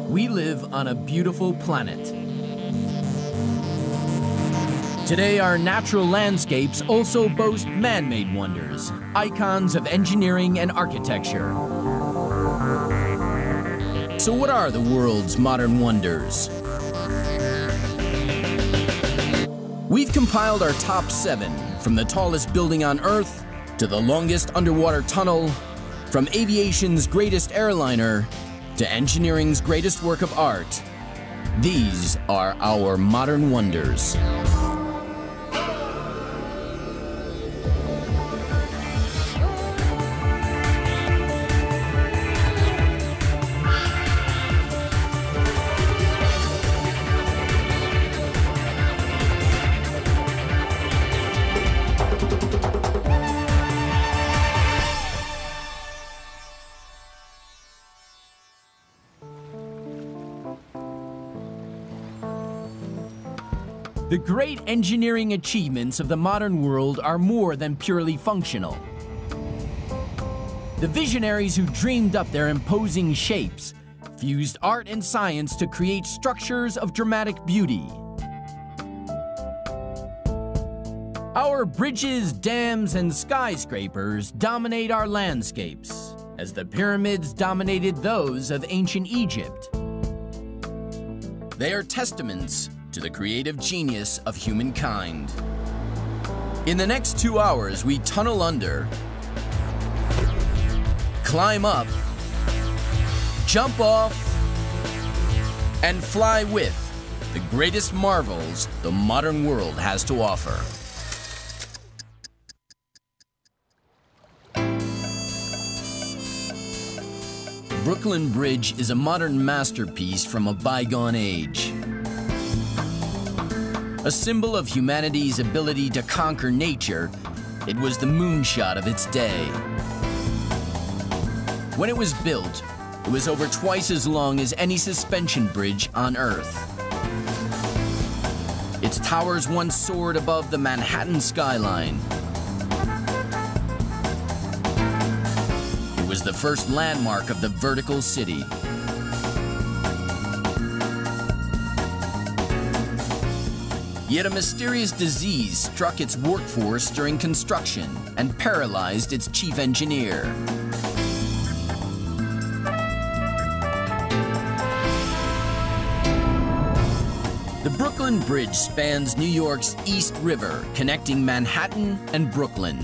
We live on a beautiful planet. Today, our natural landscapes also boast man-made wonders, icons of engineering and architecture. So what are the world's modern wonders? We've compiled our top 7, from the tallest building on Earth to the longest underwater tunnel, from aviation's greatest airliner to engineering's greatest work of art. These are our modern wonders. The great engineering achievements of the modern world are more than purely functional. The visionaries who dreamed up their imposing shapes fused art and science to create structures of dramatic beauty. Our bridges, dams, and skyscrapers dominate our landscapes, as the pyramids dominated those of ancient Egypt. They are testaments to the creative genius of humankind. In the next 2 hours, we tunnel under, climb up, jump off, and fly with the greatest marvels the modern world has to offer. Brooklyn Bridge is a modern masterpiece from a bygone age. A symbol of humanity's ability to conquer nature, it was the moonshot of its day. When it was built, it was over twice as long as any suspension bridge on Earth. Its towers once soared above the Manhattan skyline. It was the first landmark of the vertical city. Yet a mysterious disease struck its workforce during construction and paralyzed its chief engineer. The Brooklyn Bridge spans New York's East River, connecting Manhattan and Brooklyn.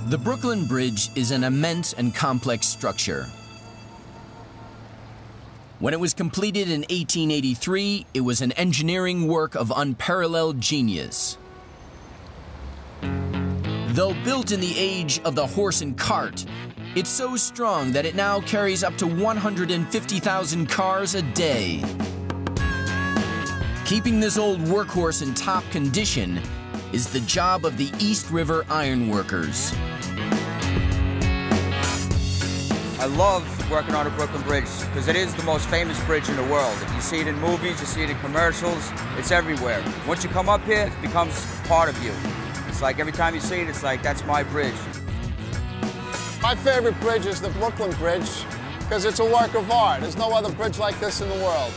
The Brooklyn Bridge is an immense and complex structure. When it was completed in 1883, it was an engineering work of unparalleled genius. Though built in the age of the horse and cart, it's so strong that it now carries up to 150,000 cars a day. Keeping this old workhorse in top condition is the job of the East River Iron Workers. I love working on the Brooklyn Bridge because it is the most famous bridge in the world. If you see it in movies, you see it in commercials, it's everywhere. Once you come up here, it becomes part of you. It's like every time you see it, it's like, that's my bridge. My favorite bridge is the Brooklyn Bridge because it's a work of art. There's no other bridge like this in the world.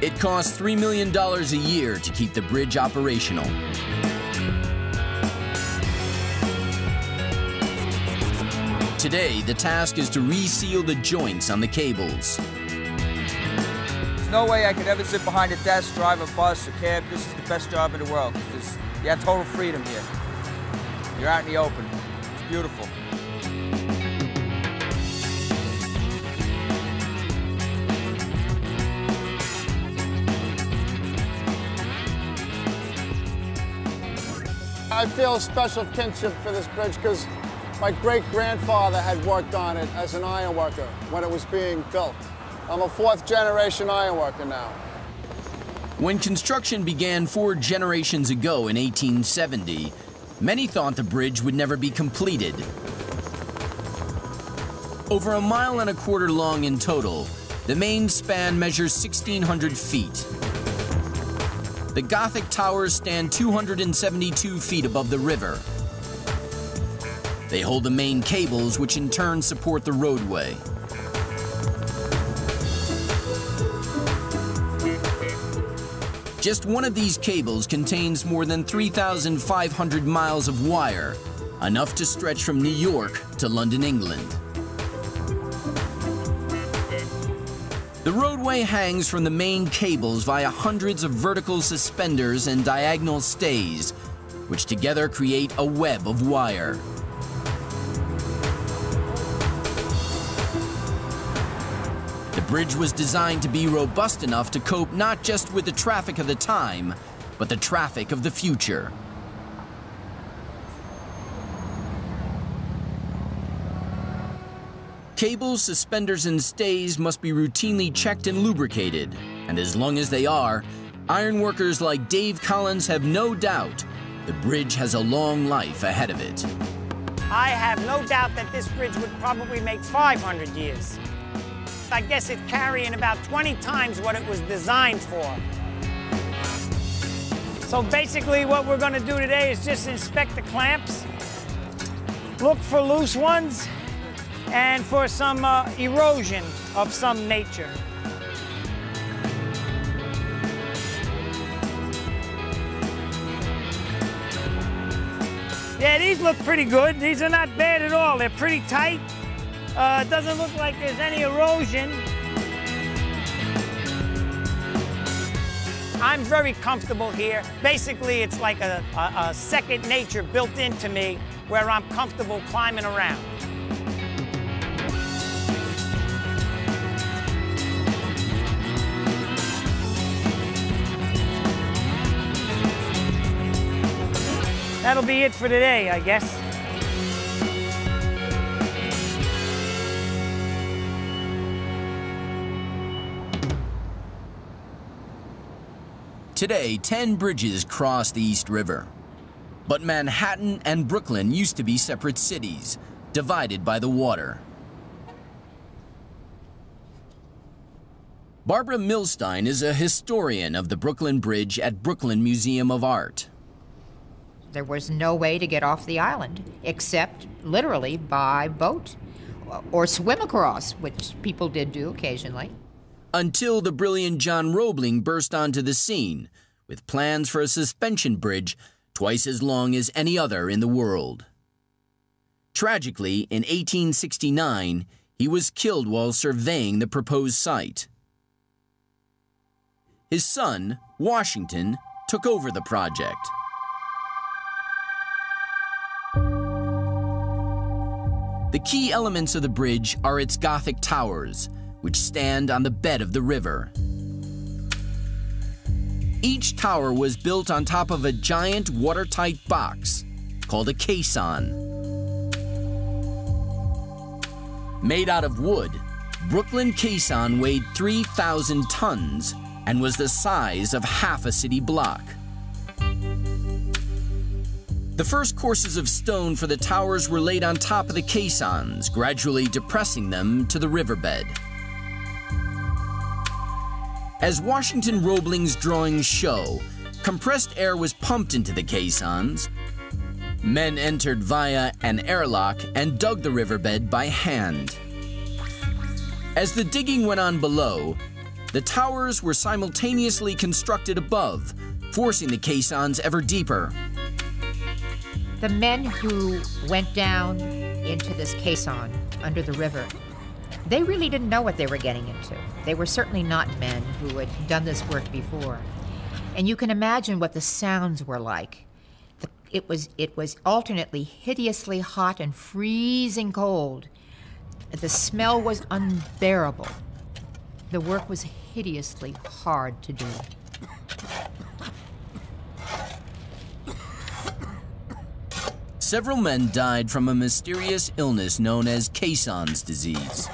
It costs $3 million a year to keep the bridge operational. Today, the task is to reseal the joints on the cables. There's no way I could ever sit behind a desk, drive a bus, a cab. This is the best job in the world. You have total freedom here. You're out in the open. It's beautiful. I feel a special kinship for this bridge because my great-grandfather had worked on it as an iron worker when it was being built. I'm a 4th generation iron worker now. When construction began 4 generations ago in 1870, many thought the bridge would never be completed. Over 1.25 miles long in total, the main span measures 1,600 feet. The Gothic towers stand 272 feet above the river. They hold the main cables, which in turn support the roadway. Just one of these cables contains more than 3,500 miles of wire, enough to stretch from New York to London, England. The roadway hangs from the main cables via hundreds of vertical suspenders and diagonal stays, which together create a web of wire. The bridge was designed to be robust enough to cope not just with the traffic of the time, but the traffic of the future. Cables, suspenders, and stays must be routinely checked and lubricated, and as long as they are, ironworkers like Dave Collins have no doubt the bridge has a long life ahead of it. I have no doubt that this bridge would probably make 500 years. I guess it's carrying about 20 times what it was designed for. So basically what we're going to do today is just inspect the clamps, look for loose ones, and for some erosion of some nature. Yeah, these look pretty good. These are not bad at all. They're pretty tight. It doesn't look like there's any erosion. I'm very comfortable here. Basically, it's like a second nature built into me where I'm comfortable climbing around. That'll be it for today, I guess. Today, 10 bridges cross the East River. But Manhattan and Brooklyn used to be separate cities, divided by the water. Barbara Milstein is a historian of the Brooklyn Bridge at Brooklyn Museum of Art. There was no way to get off the island, except literally by boat or swim across, which people did do occasionally. Until the brilliant John Roebling burst onto the scene with plans for a suspension bridge twice as long as any other in the world. Tragically, in 1869, he was killed while surveying the proposed site. His son, Washington, took over the project. The key elements of the bridge are its Gothic towers, which stand on the bed of the river. Each tower was built on top of a giant watertight box called a caisson. Made out of wood, Brooklyn caisson weighed 3,000 tons and was the size of half a city block. The first courses of stone for the towers were laid on top of the caissons, gradually depressing them to the riverbed. As Washington Roebling's drawings show, compressed air was pumped into the caissons. Men entered via an airlock and dug the riverbed by hand. As the digging went on below, the towers were simultaneously constructed above, forcing the caissons ever deeper. The men who went down into this caisson under the river, they really didn't know what they were getting into. They were certainly not men who had done this work before. And you can imagine what the sounds were like. It was alternately hideously hot and freezing cold. The smell was unbearable. The work was hideously hard to do. Several men died from a mysterious illness known as Caisson's disease.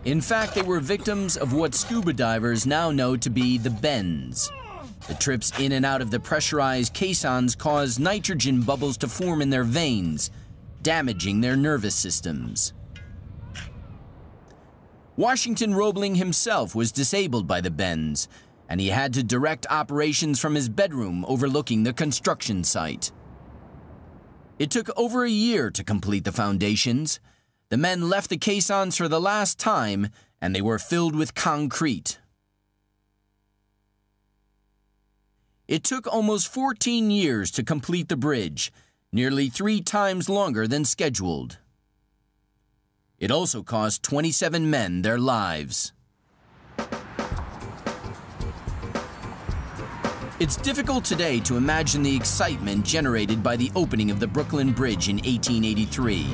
In fact, they were victims of what scuba divers now know to be the bends. The trips in and out of the pressurized caissons caused nitrogen bubbles to form in their veins, damaging their nervous systems. Washington Roebling himself was disabled by the bends, and he had to direct operations from his bedroom overlooking the construction site. It took over a year to complete the foundations. The men left the caissons for the last time, and they were filled with concrete. It took almost 14 years to complete the bridge, nearly 3 times longer than scheduled. It also cost 27 men their lives. It's difficult today to imagine the excitement generated by the opening of the Brooklyn Bridge in 1883.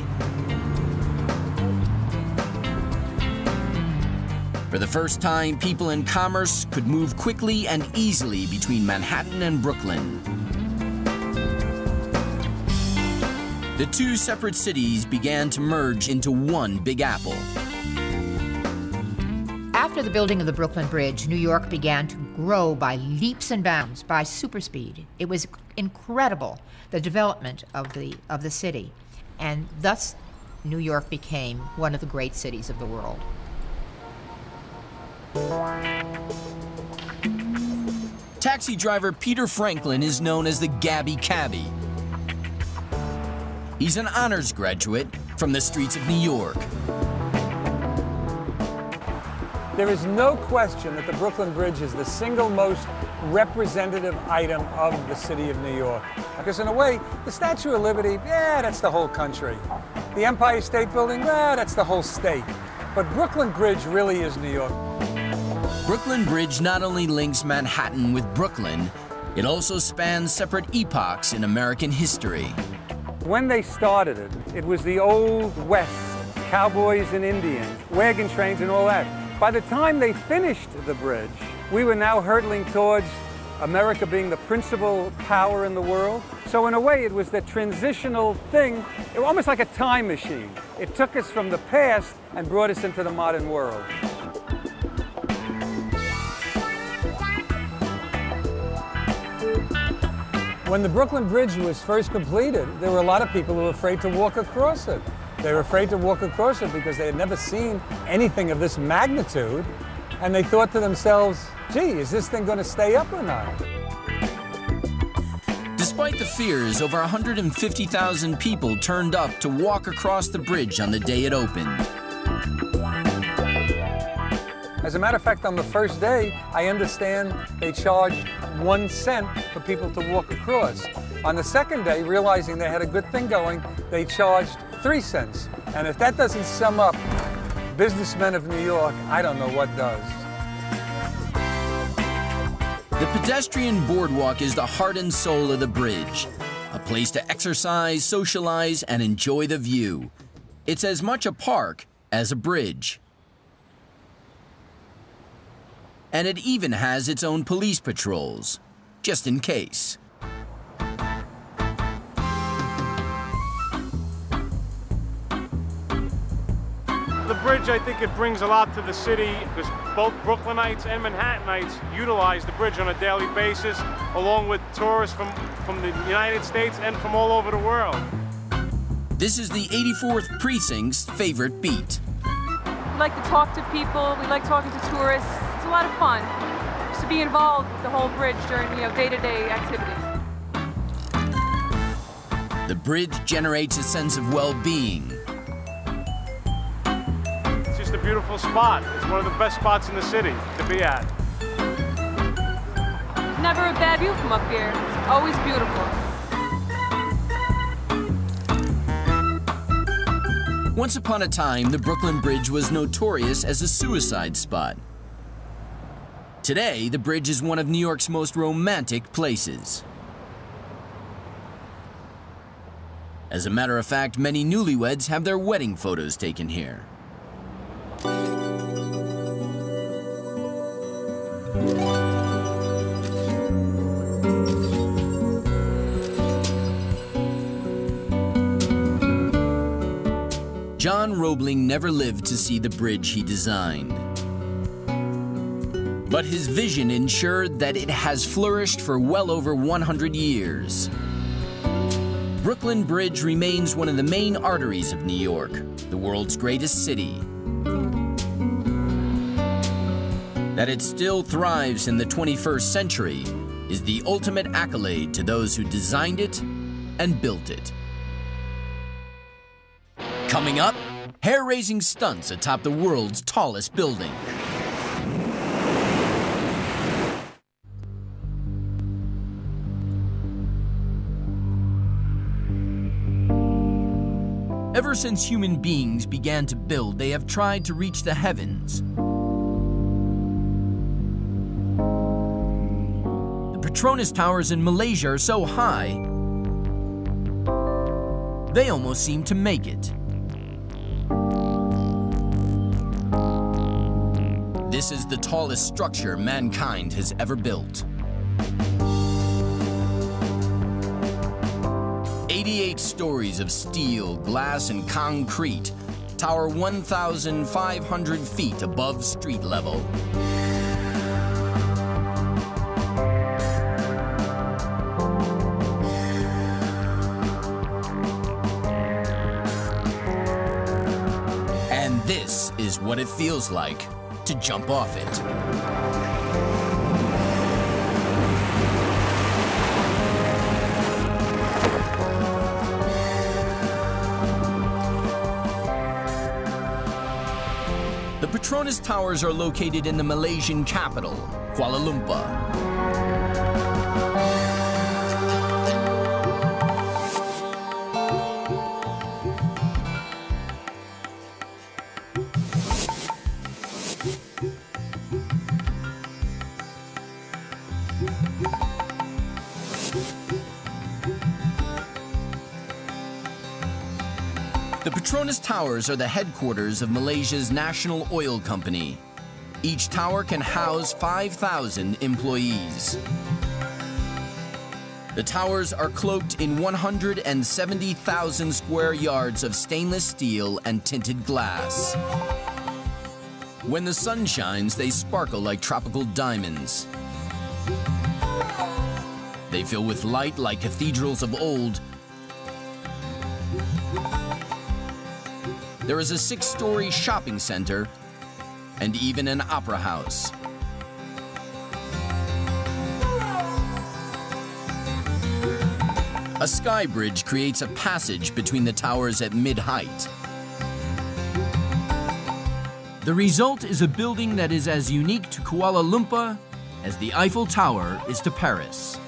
For the first time, people and commerce could move quickly and easily between Manhattan and Brooklyn. The two separate cities began to merge into one Big Apple. After the building of the Brooklyn Bridge, New York began to grow by leaps and bounds, by super speed. It was incredible, the development of the city. And thus, New York became one of the great cities of the world. Taxi driver Peter Franklin is known as the Gabby Cabbie. He's an honors graduate from the streets of New York. There is no question that the Brooklyn Bridge is the single most representative item of the city of New York. Because in a way, the Statue of Liberty, yeah, that's the whole country. The Empire State Building, yeah, that's the whole state. But Brooklyn Bridge really is New York. Brooklyn Bridge not only links Manhattan with Brooklyn, it also spans separate epochs in American history. When they started it, it was the Old West, cowboys and Indians, wagon trains and all that. By the time they finished the bridge, we were now hurtling towards America being the principal power in the world. So in a way, it was the transitional thing, almost like a time machine. It took us from the past and brought us into the modern world. When the Brooklyn Bridge was first completed, there were a lot of people who were afraid to walk across it. They were afraid to walk across it because they had never seen anything of this magnitude, and they thought to themselves, gee, is this thing going to stay up or not? Despite the fears, over 150,000 people turned up to walk across the bridge on the day it opened. As a matter of fact, on the first day, I understand they charged 1 cent for people to walk across. On the second day, realizing they had a good thing going, they charged 3 cents. And if that doesn't sum up businessmen of New York, I don't know what does. The pedestrian boardwalk is the heart and soul of the bridge, a place to exercise, socialize, and enjoy the view. It's as much a park as a bridge. And it even has its own police patrols, just in case. The bridge, I think it brings a lot to the city because both Brooklynites and Manhattanites utilize the bridge on a daily basis, along with tourists from the United States and from all over the world. This is the 84th Precinct's favorite beat. We like to talk to people, we like talking to tourists. It's a lot of fun just to be involved with the whole bridge during, day-to-day activities. The bridge generates a sense of well-being. It's just a beautiful spot. It's one of the best spots in the city to be at. Never a bad view from up here. It's always beautiful. Once upon a time, the Brooklyn Bridge was notorious as a suicide spot. Today, the bridge is one of New York's most romantic places. As a matter of fact, many newlyweds have their wedding photos taken here. John Roebling never lived to see the bridge he designed. But his vision ensured that it has flourished for well over 100 years. Brooklyn Bridge remains one of the main arteries of New York, the world's greatest city. That it still thrives in the 21st century is the ultimate accolade to those who designed it and built it. Coming up, hair-raising stunts atop the world's tallest building. Ever since human beings began to build, they have tried to reach the heavens. The Petronas Towers in Malaysia are so high, they almost seem to make it. This is the tallest structure mankind has ever built. 88 stories of steel, glass, and concrete tower 1,500 feet above street level. And this is what it feels like to jump off it. The Petronas Towers are located in the Malaysian capital, Kuala Lumpur. The Petronas Towers are the headquarters of Malaysia's national oil company. Each tower can house 5,000 employees. The towers are cloaked in 170,000 square yards of stainless steel and tinted glass. When the sun shines, they sparkle like tropical diamonds. They fill with light like cathedrals of old. There is a 6-story shopping center and even an opera house. A sky bridge creates a passage between the towers at mid-height. The result is a building that is as unique to Kuala Lumpur as the Eiffel Tower is to Paris.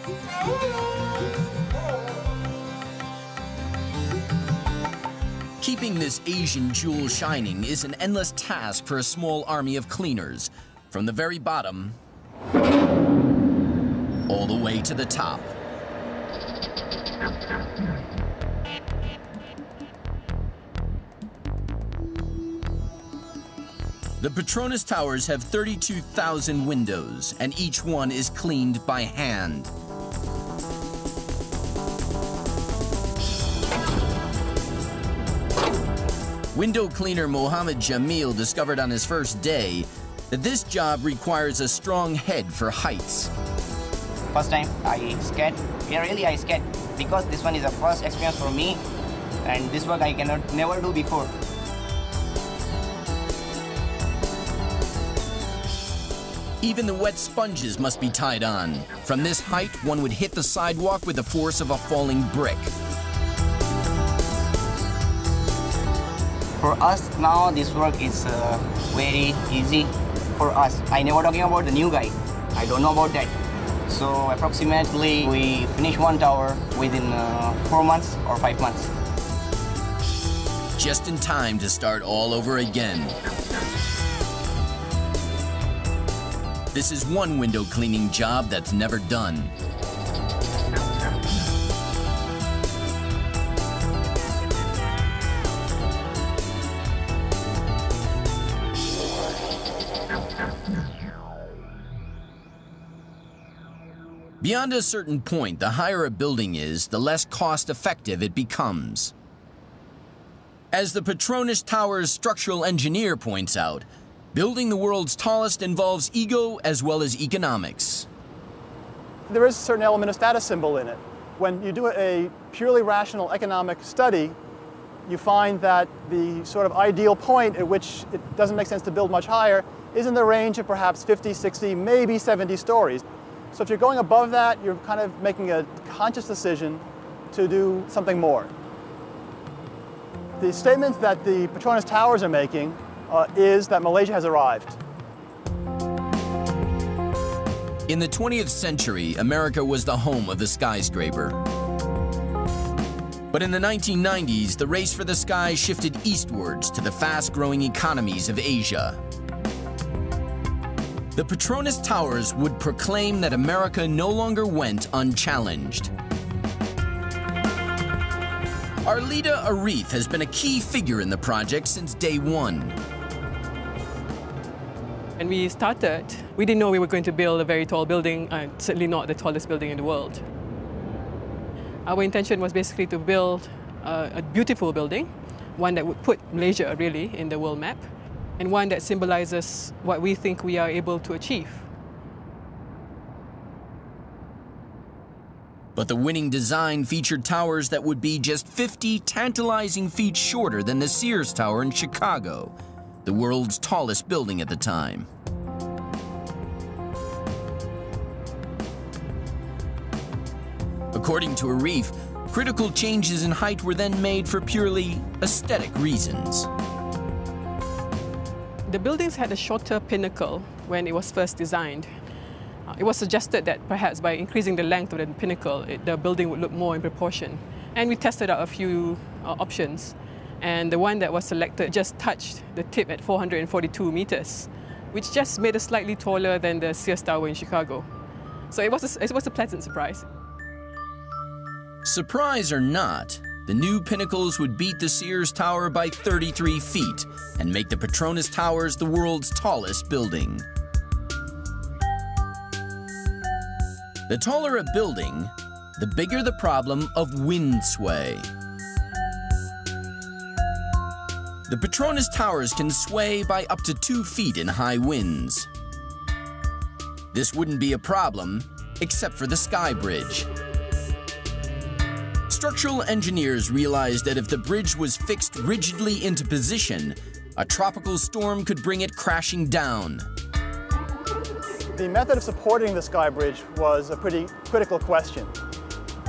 Keeping this Asian jewel shining is an endless task for a small army of cleaners, from the very bottom all the way to the top. The Petronas Towers have 32,000 windows, and each one is cleaned by hand. Window cleaner Mohammed Jamil discovered on his first day that this job requires a strong head for heights. First time I scared, really I scared, because this one is a first experience for me, and this work I never do before. Even the wet sponges must be tied on. From this height, one would hit the sidewalk with the force of a falling brick. For us now, this work is very easy for us. I never talking about the new guy. I don't know about that. So approximately we finish one tower within 4 months or 5 months. Just in time to start all over again. This is one window cleaning job that's never done. Beyond a certain point, the higher a building is, the less cost-effective it becomes. As the Petronas Towers structural engineer points out, building the world's tallest involves ego as well as economics. There is a certain element of status symbol in it. When you do a purely rational economic study, you find that the sort of ideal point at which it doesn't make sense to build much higher is in the range of perhaps 50, 60, maybe 70 stories. So if you're going above that, you're kind of making a conscious decision to do something more. The statement that the Petronas Towers are making is that Malaysia has arrived. In the 20th century, America was the home of the skyscraper. But in the 1990s, the race for the sky shifted eastwards to the fast-growing economies of Asia. The Petronas Towers would proclaim that America no longer went unchallenged. Arleta Arif has been a key figure in the project since day one. When we started, we didn't know we were going to build a very tall building, certainly not the tallest building in the world. Our intention was basically to build a beautiful building, one that would put Malaysia really in the world map, and one that symbolizes what we think we are able to achieve. But the winning design featured towers that would be just 50 tantalizing feet shorter than the Sears Tower in Chicago, the world's tallest building at the time. According to Arif, critical changes in height were then made for purely aesthetic reasons. The buildings had a shorter pinnacle when it was first designed. It was suggested that perhaps by increasing the length of the pinnacle, the building would look more in proportion. And we tested out a few options. And the one that was selected just touched the tip at 442 meters, which just made it slightly taller than the Sears Tower in Chicago. So it was a pleasant surprise. Surprise or not, the new pinnacles would beat the Sears Tower by 33 feet and make the Petronas Towers the world's tallest building. The taller a building, the bigger the problem of wind sway. The Petronas Towers can sway by up to 2 feet in high winds. This wouldn't be a problem, except for the Sky Bridge. Structural engineers realized that if the bridge was fixed rigidly into position, a tropical storm could bring it crashing down. The method of supporting the Sky Bridge was a pretty critical question.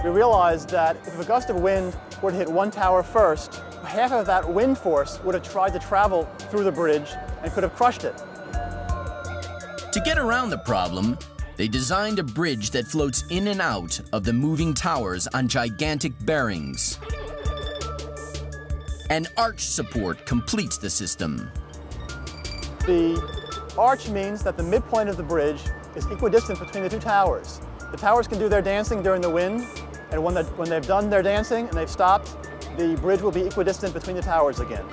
We realized that if a gust of wind were to hit one tower first, half of that wind force would have tried to travel through the bridge and could have crushed it. To get around the problem, they designed a bridge that floats in and out of the moving towers on gigantic bearings. An arch support completes the system. The arch means that the midpoint of the bridge is equidistant between the two towers. The towers can do their dancing during the wind, and when they've done their dancing and they've stopped, the bridge will be equidistant between the towers again.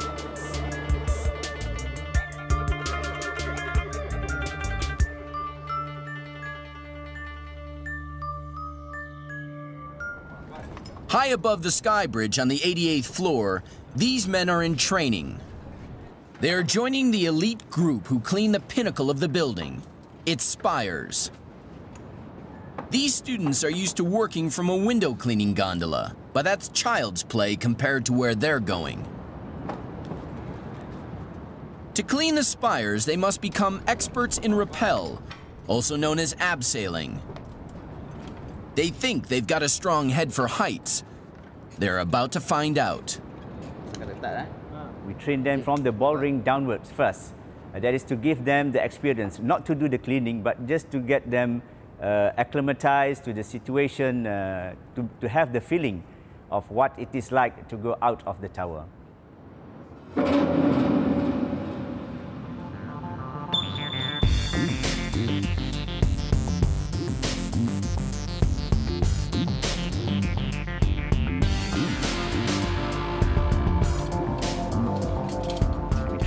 High above the Sky Bridge on the 88th floor, these men are in training. They are joining the elite group who clean the pinnacle of the building. It's spires. These students are used to working from a window cleaning gondola, but that's child's play compared to where they're going. To clean the spires, they must become experts in rappel, also known as abseiling. They think they've got a strong head for heights. They're about to find out. We train them from the ball ring downwards first. That is to give them the experience, not to do the cleaning, but just to get them acclimatized to the situation, to have the feeling of what it is like to go out of the tower.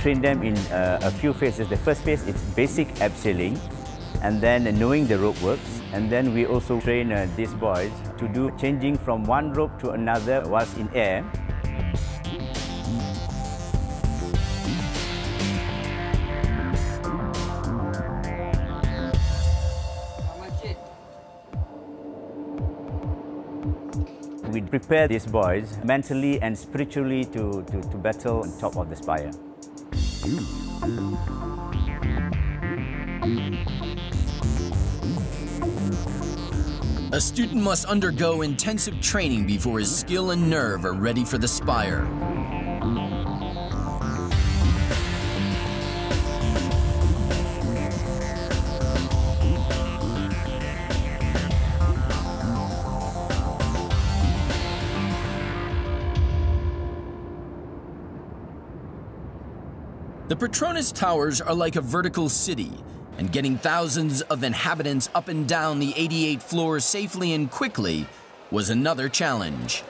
Train them in a few phases. The first phase is basic abseiling, and then knowing the rope works. And then we also train these boys to do changing from one rope to another whilst in air. we prepare these boys mentally and spiritually to battle on top of the spire. A student must undergo intensive training before his skill and nerve are ready for the spire. The Petronas Towers are like a vertical city, and getting thousands of inhabitants up and down the 88 floors safely and quickly was another challenge.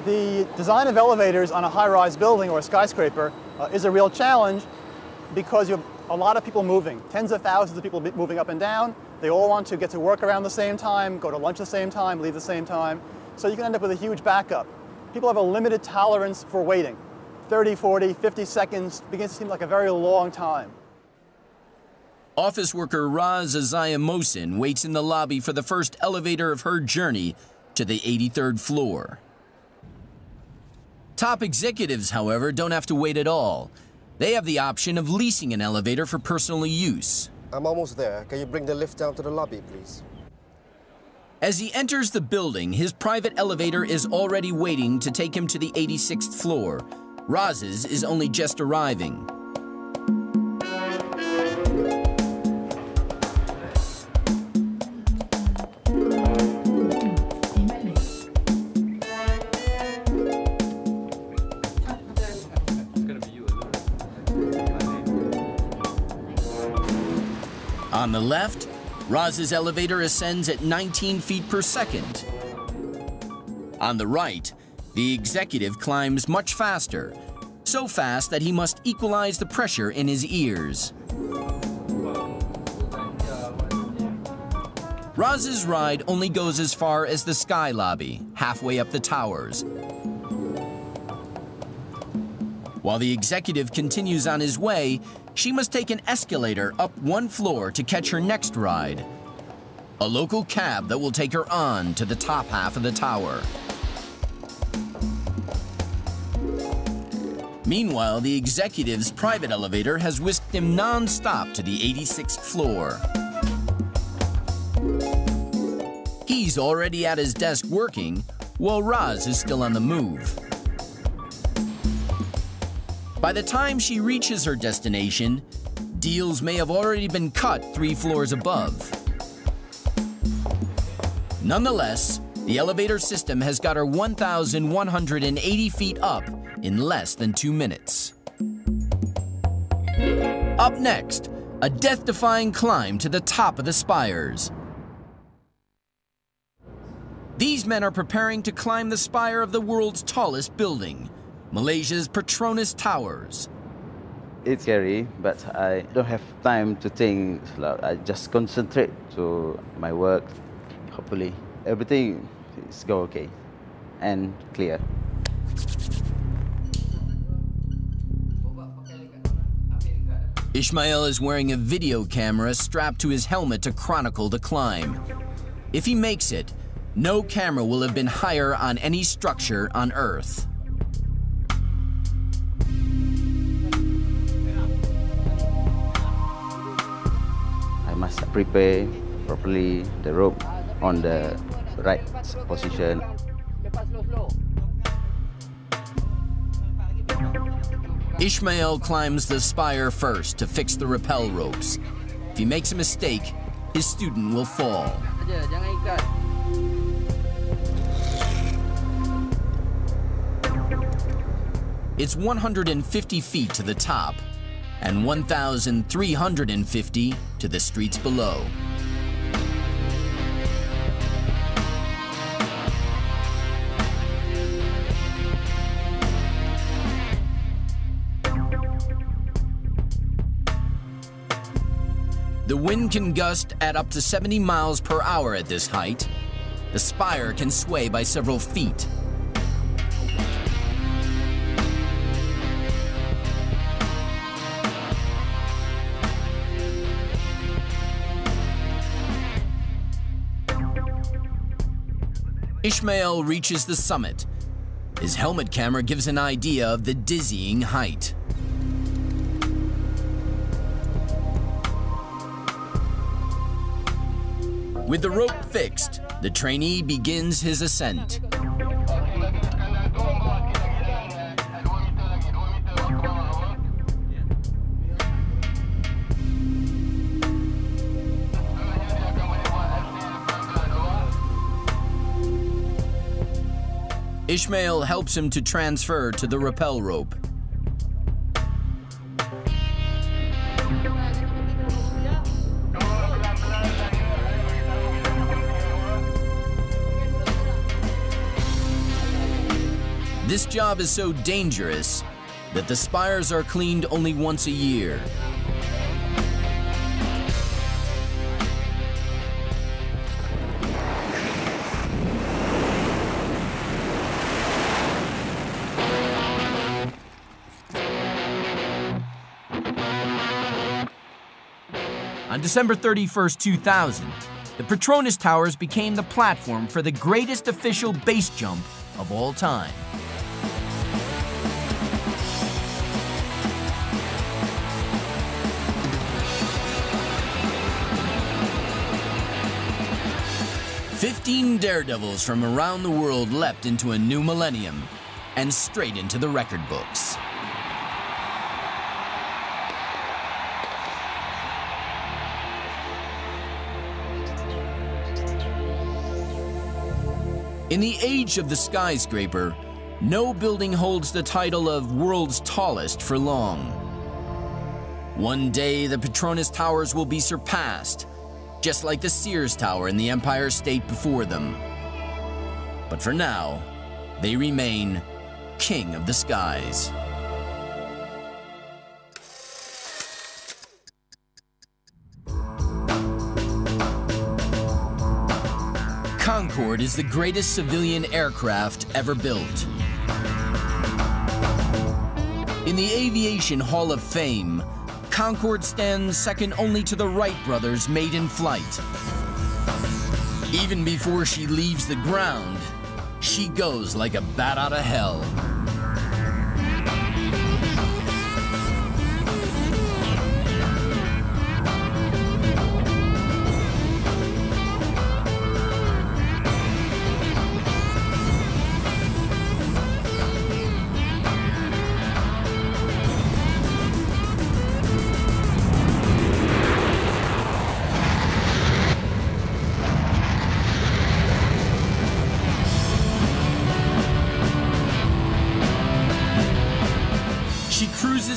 The design of elevators on a high-rise building or a skyscraper is a real challenge because you have a lot of people moving, tens of thousands of people moving up and down. They all want to get to work around the same time, go to lunch the same time, leave the same time. So you can end up with a huge backup. People have a limited tolerance for waiting. 30, 40, 50 seconds begins to seem like a very long time. Office worker Raz Azaya Mohsin waits in the lobby for the first elevator of her journey to the 83rd floor. Top executives, however, don't have to wait at all. They have the option of leasing an elevator for personal use. I'm almost there. Can you bring the lift down to the lobby, please? As he enters the building, his private elevator is already waiting to take him to the 86th floor. Raz's is only just arriving. On the left, Raz's elevator ascends at 19 feet per second. On the right, the executive climbs much faster, so fast that he must equalize the pressure in his ears. Raz's ride only goes as far as the sky lobby, halfway up the towers. While the executive continues on his way, she must take an escalator up one floor to catch her next ride, a local cab that will take her on to the top half of the tower. Meanwhile, the executive's private elevator has whisked him non-stop to the 86th floor. He's already at his desk working, while Raz is still on the move. By the time she reaches her destination, deals may have already been cut 3 floors above. Nonetheless, the elevator system has got her 1,180 feet up in less than 2 minutes. Up next, a death-defying climb to the top of the spires. These men are preparing to climb the spire of the world's tallest building, Malaysia's Petronas Towers. It's scary, but I don't have time to think. I just concentrate to my work. Hopefully, everything is go okay and clear. Ismail is wearing a video camera strapped to his helmet to chronicle the climb. If he makes it, no camera will have been higher on any structure on Earth. I must prepare properly the rope on the right position. Ismail climbs the spire first to fix the rappel ropes. If he makes a mistake, his student will fall. It's 150 feet to the top and 1,350 to the streets below. The wind can gust at up to 70 miles per hour at this height. The spire can sway by several feet. Ishmael reaches the summit. His helmet camera gives an idea of the dizzying height. With the rope fixed, the trainee begins his ascent. Ishmael helps him to transfer to the rappel rope. This job is so dangerous that the spires are cleaned only once a year. On December 31st, 2000, the Petronas Towers became the platform for the greatest official base jump of all time. "15 daredevils from around the world leapt into a new millennium and straight into the record books." In the age of the skyscraper, no building holds the title of world's tallest for long. One day, the Petronas Towers will be surpassed, just like the Sears Tower in the Empire State before them. But for now, they remain king of the skies. Concorde is the greatest civilian aircraft ever built. In the Aviation Hall of Fame, Concorde stands second only to the Wright brothers' maiden flight. Even before she leaves the ground, she goes like a bat out of hell.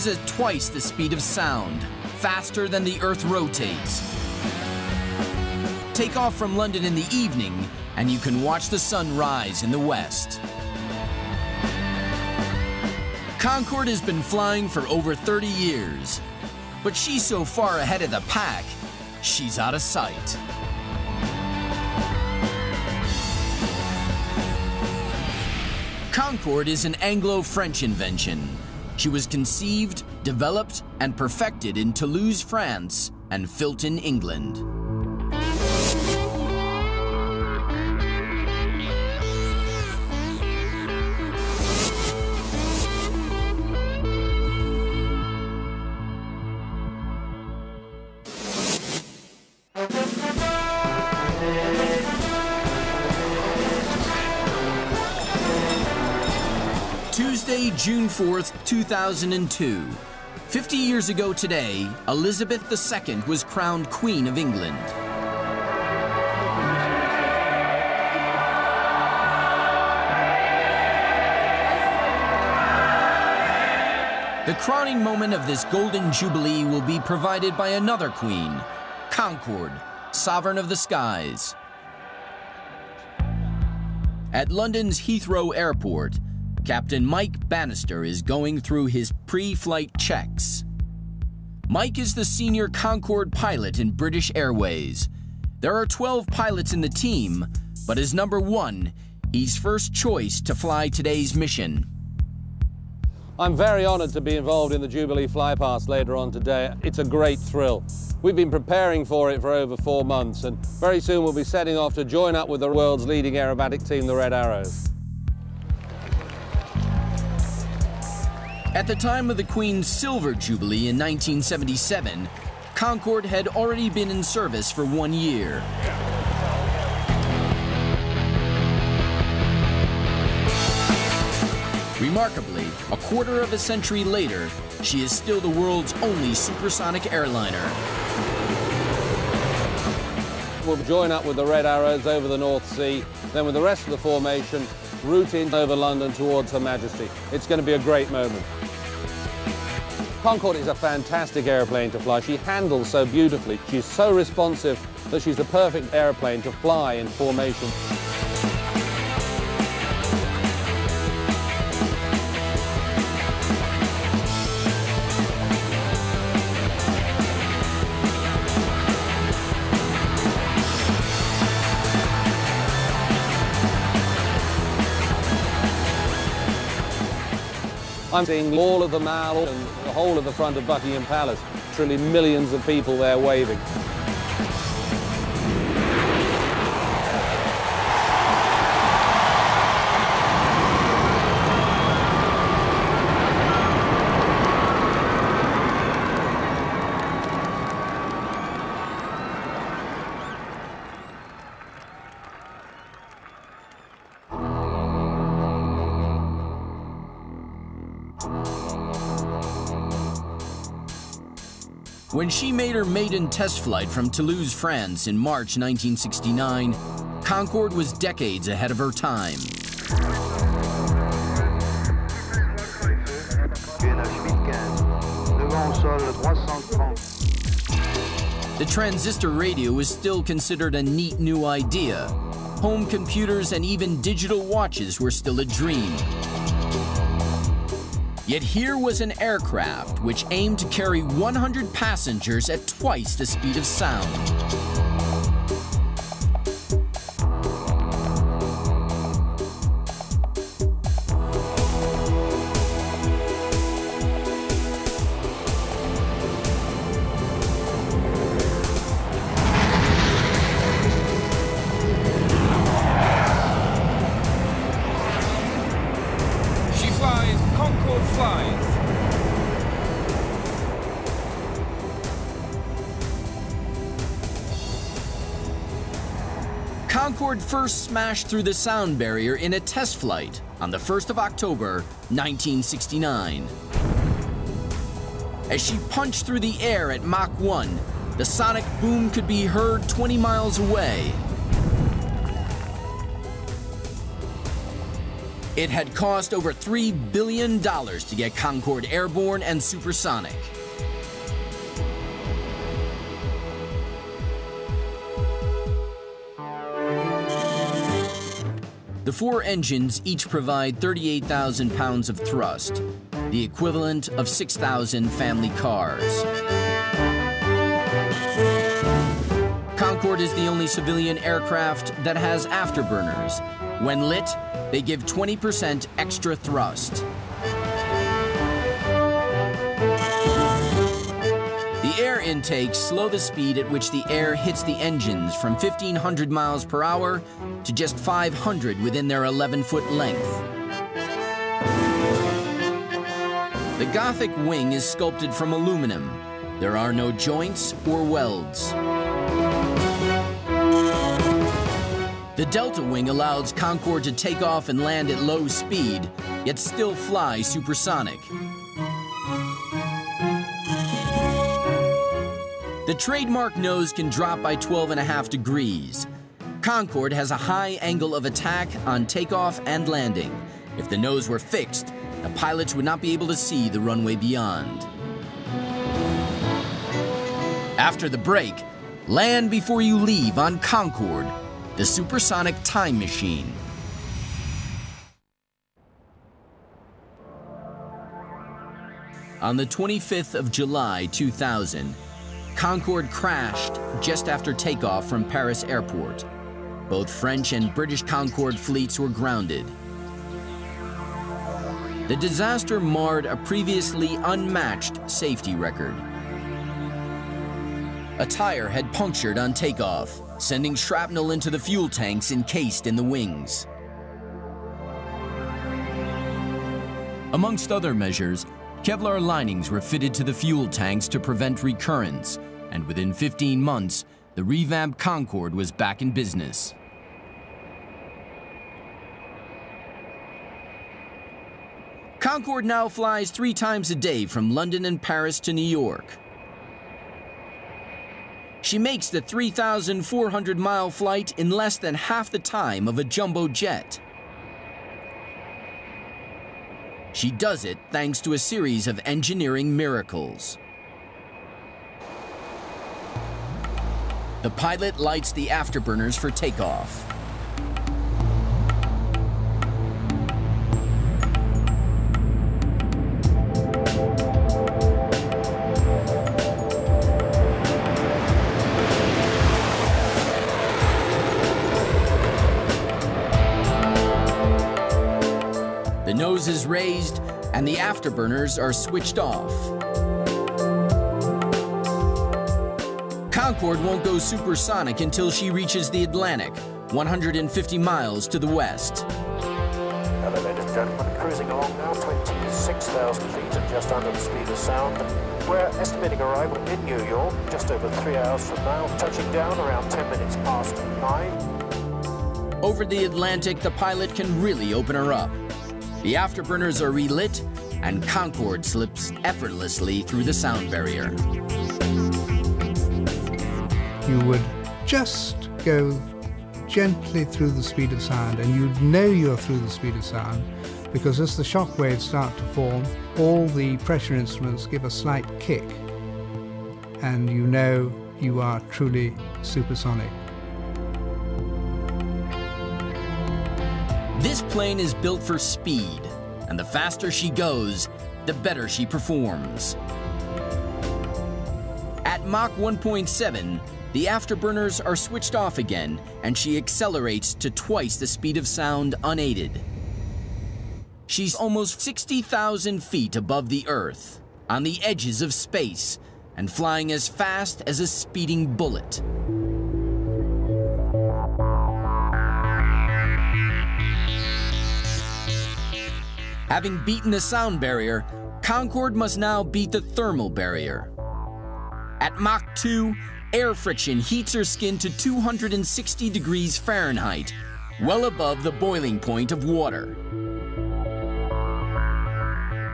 At twice the speed of sound, faster than the Earth rotates. Take off from London in the evening, and you can watch the sun rise in the west. Concorde has been flying for over 30 years, but she's so far ahead of the pack, she's out of sight. Concorde is an Anglo-French invention. She was conceived, developed, and perfected in Toulouse, France, and Filton, England. Tuesday, June 4th, 2002. 50 years ago today, Elizabeth II was crowned Queen of England. The crowning moment of this golden jubilee will be provided by another queen, Concorde, sovereign of the skies. At London's Heathrow Airport, Captain Mike Bannister is going through his pre-flight checks. Mike is the senior Concorde pilot in British Airways. There are 12 pilots in the team, but as number one, he's first choice to fly today's mission. I'm very honoured to be involved in the Jubilee Flypast later on today. It's a great thrill. We've been preparing for it for over 4 months, and very soon we'll be setting off to join up with the world's leading aerobatic team, the Red Arrows. At the time of the Queen's Silver Jubilee in 1977, Concorde had already been in service for 1 year. Remarkably, a quarter of a century later, she is still the world's only supersonic airliner. We'll join up with the Red Arrows over the North Sea, then with the rest of the formation, route in over London towards Her Majesty. It's going to be a great moment. Concorde is a fantastic airplane to fly. She handles so beautifully. She's so responsive that she's the perfect airplane to fly in formation. I'm seeing all of the Mall and the whole of the front of Buckingham Palace. Truly millions of people there waving. When she made her maiden test flight from Toulouse, France in March 1969, Concorde was decades ahead of her time. The transistor radio was still considered a neat new idea. Home computers and even digital watches were still a dream. Yet here was an aircraft which aimed to carry 100 passengers at twice the speed of sound. Concorde first smashed through the sound barrier in a test flight on the 1st of October, 1969. As she punched through the air at Mach 1, the sonic boom could be heard 20 miles away. It had cost over $3 billion to get Concorde airborne and supersonic. The 4 engines each provide 38,000 pounds of thrust, the equivalent of 6,000 family cars. Concorde is the only civilian aircraft that has afterburners. When lit, they give 20% extra thrust. The air intakes slow the speed at which the air hits the engines from 1,500 miles per hour to just 500 within their 11-foot length. The Gothic wing is sculpted from aluminum. There are no joints or welds. The Delta wing allows Concorde to take off and land at low speed, yet still fly supersonic. The trademark nose can drop by 12.5 degrees. Concorde has a high angle of attack on takeoff and landing. If the nose were fixed, the pilots would not be able to see the runway beyond. After the break, land before you leave on Concorde, the supersonic time machine. On the 25th of July, 2000, Concorde crashed just after takeoff from Paris Airport. Both French and British Concorde fleets were grounded. The disaster marred a previously unmatched safety record. A tire had punctured on takeoff, sending shrapnel into the fuel tanks encased in the wings. Amongst other measures, Kevlar linings were fitted to the fuel tanks to prevent recurrence, and within 15 months, the revamped Concorde was back in business. Concorde now flies 3 times a day from London and Paris to New York. She makes the 3,400-mile flight in less than half the time of a jumbo jet. She does it thanks to a series of engineering miracles. The pilot lights the afterburners for takeoff. The nose is raised and the afterburners are switched off. Concorde won't go supersonic until she reaches the Atlantic, 150 miles to the west. Hello, ladies and gentlemen, cruising along now, 26,000 feet at just under the speed of sound. We're estimating arrival in New York just over 3 hours from now, touching down around 10 minutes past 9. Over the Atlantic, the pilot can really open her up. The afterburners are relit, and Concorde slips effortlessly through the sound barrier. You would just go gently through the speed of sound, and you'd know you're through the speed of sound, because as the shock waves start to form, all the pressure instruments give a slight kick, and you know you are truly supersonic. This plane is built for speed, and the faster she goes, the better she performs. At Mach 1.7, the afterburners are switched off again, and she accelerates to twice the speed of sound unaided. She's almost 60,000 feet above the Earth, on the edges of space, and flying as fast as a speeding bullet. Having beaten the sound barrier, Concorde must now beat the thermal barrier. At Mach 2, air friction heats her skin to 260 degrees Fahrenheit, well above the boiling point of water.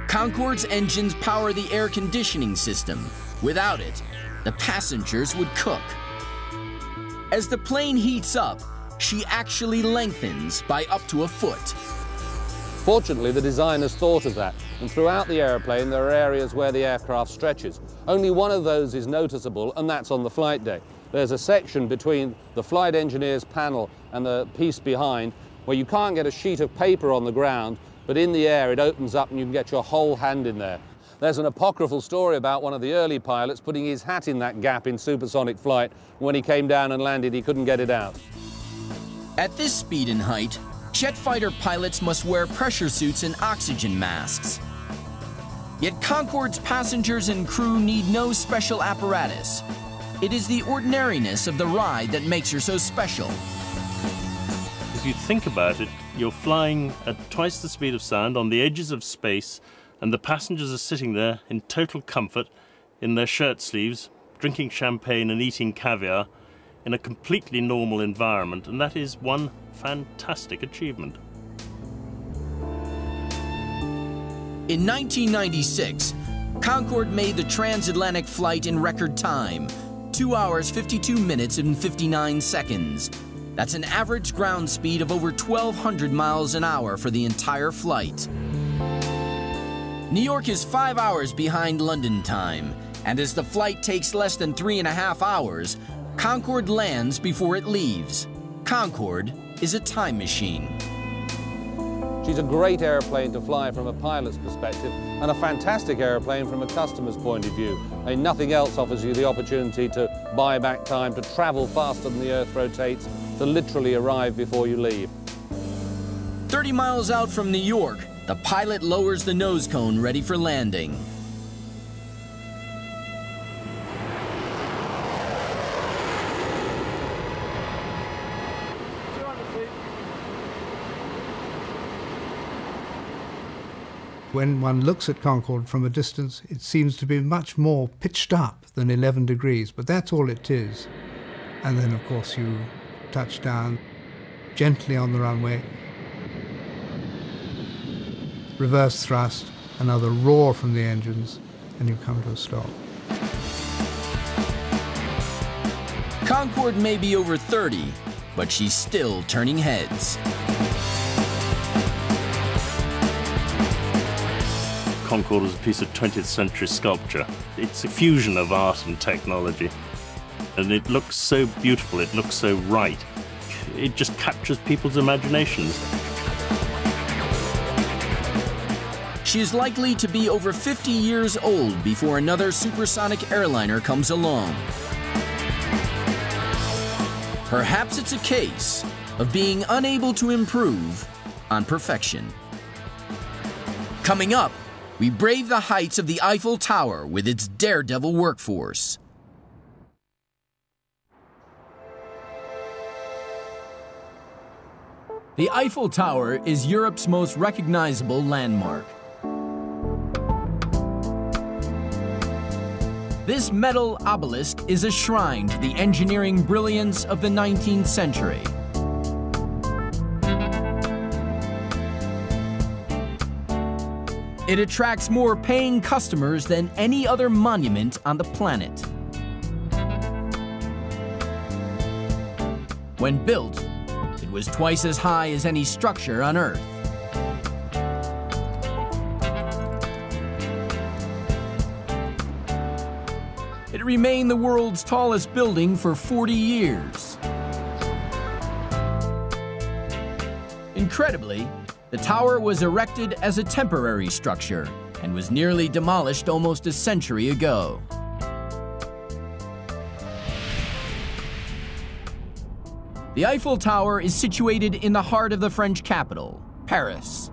Concorde's engines power the air conditioning system. Without it, the passengers would cook. As the plane heats up, she actually lengthens by up to a foot. Fortunately, the designers thought of that, and throughout the airplane there are areas where the aircraft stretches. Only one of those is noticeable, and that's on the flight deck. There's a section between the flight engineer's panel and the piece behind where you can't get a sheet of paper on the ground, but in the air it opens up and you can get your whole hand in there. There's an apocryphal story about one of the early pilots putting his hat in that gap in supersonic flight. When he came down and landed, he couldn't get it out. At this speed and height, jet fighter pilots must wear pressure suits and oxygen masks. Yet Concorde's passengers and crew need no special apparatus. It is the ordinariness of the ride that makes her so special. If you think about it, you're flying at twice the speed of sound on the edges of space, and the passengers are sitting there in total comfort in their shirt sleeves, drinking champagne and eating caviar in a completely normal environment, and that is one fantastic achievement. In 1996, Concorde made the transatlantic flight in record time, 2 hours, 52 minutes and 59 seconds. That's an average ground speed of over 1,200 miles an hour for the entire flight. New York is 5 hours behind London time, and as the flight takes less than 3.5 hours, Concorde lands before it leaves. Concorde is a time machine. She's a great airplane to fly from a pilot's perspective and a fantastic airplane from a customer's point of view. And nothing else offers you the opportunity to buy back time, to travel faster than the Earth rotates, to literally arrive before you leave. 30 miles out from New York, the pilot lowers the nose cone ready for landing. When one looks at Concorde from a distance, it seems to be much more pitched up than 11 degrees, but that's all it is. And then, of course, you touch down gently on the runway, reverse thrust, another roar from the engines, and you come to a stop. Concorde may be over 30, but she's still turning heads. Concorde is a piece of 20th century sculpture. It's a fusion of art and technology. And it looks so beautiful, it looks so right. It just captures people's imaginations. She is likely to be over 50 years old before another supersonic airliner comes along. Perhaps it's a case of being unable to improve on perfection. Coming up, we brave the heights of the Eiffel Tower with its daredevil workforce. The Eiffel Tower is Europe's most recognizable landmark. This metal obelisk is a shrine to the engineering brilliance of the 19th century. It attracts more paying customers than any other monument on the planet. When built, it was twice as high as any structure on Earth. It remained the world's tallest building for 40 years. Incredibly, the tower was erected as a temporary structure and was nearly demolished almost a century ago. The Eiffel Tower is situated in the heart of the French capital, Paris.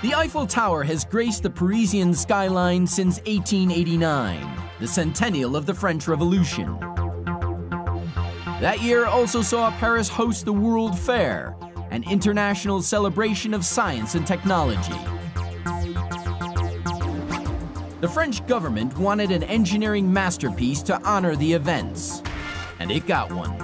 The Eiffel Tower has graced the Parisian skyline since 1889, the centennial of the French Revolution. That year also saw Paris host the World Fair, an international celebration of science and technology. The French government wanted an engineering masterpiece to honor the events, and it got one.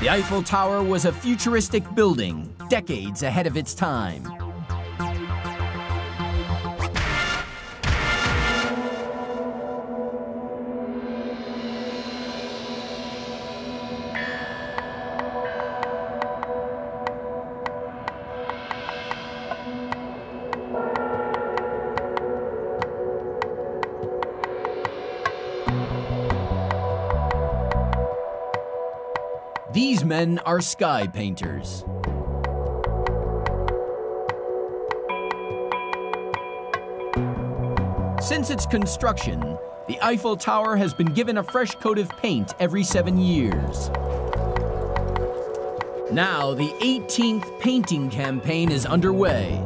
The Eiffel Tower was a futuristic building, decades ahead of its time. These men are sky painters. Since its construction, the Eiffel Tower has been given a fresh coat of paint every 7 years. Now, the 18th painting campaign is underway.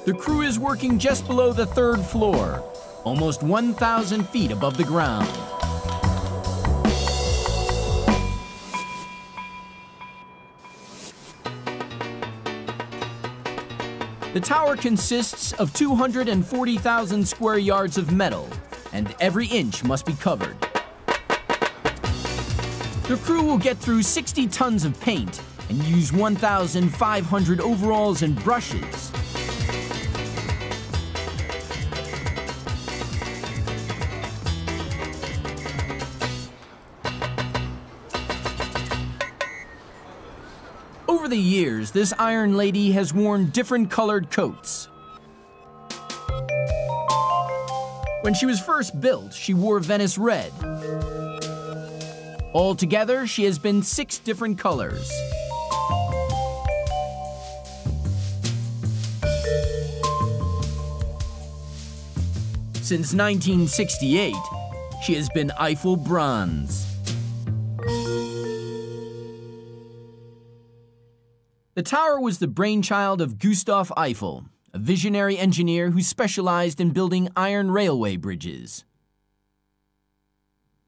The crew is working just below the 3rd floor, almost 1,000 feet above the ground. The tower consists of 240,000 square yards of metal, and every inch must be covered. The crew will get through 60 tons of paint and use 1,500 overalls and brushes. the years, this Iron Lady has worn different colored coats. When she was first built, she wore Venice red. Altogether, she has been 6 different colors. Since 1968, she has been Eiffel Bronze. The tower was the brainchild of Gustave Eiffel, a visionary engineer who specialized in building iron railway bridges.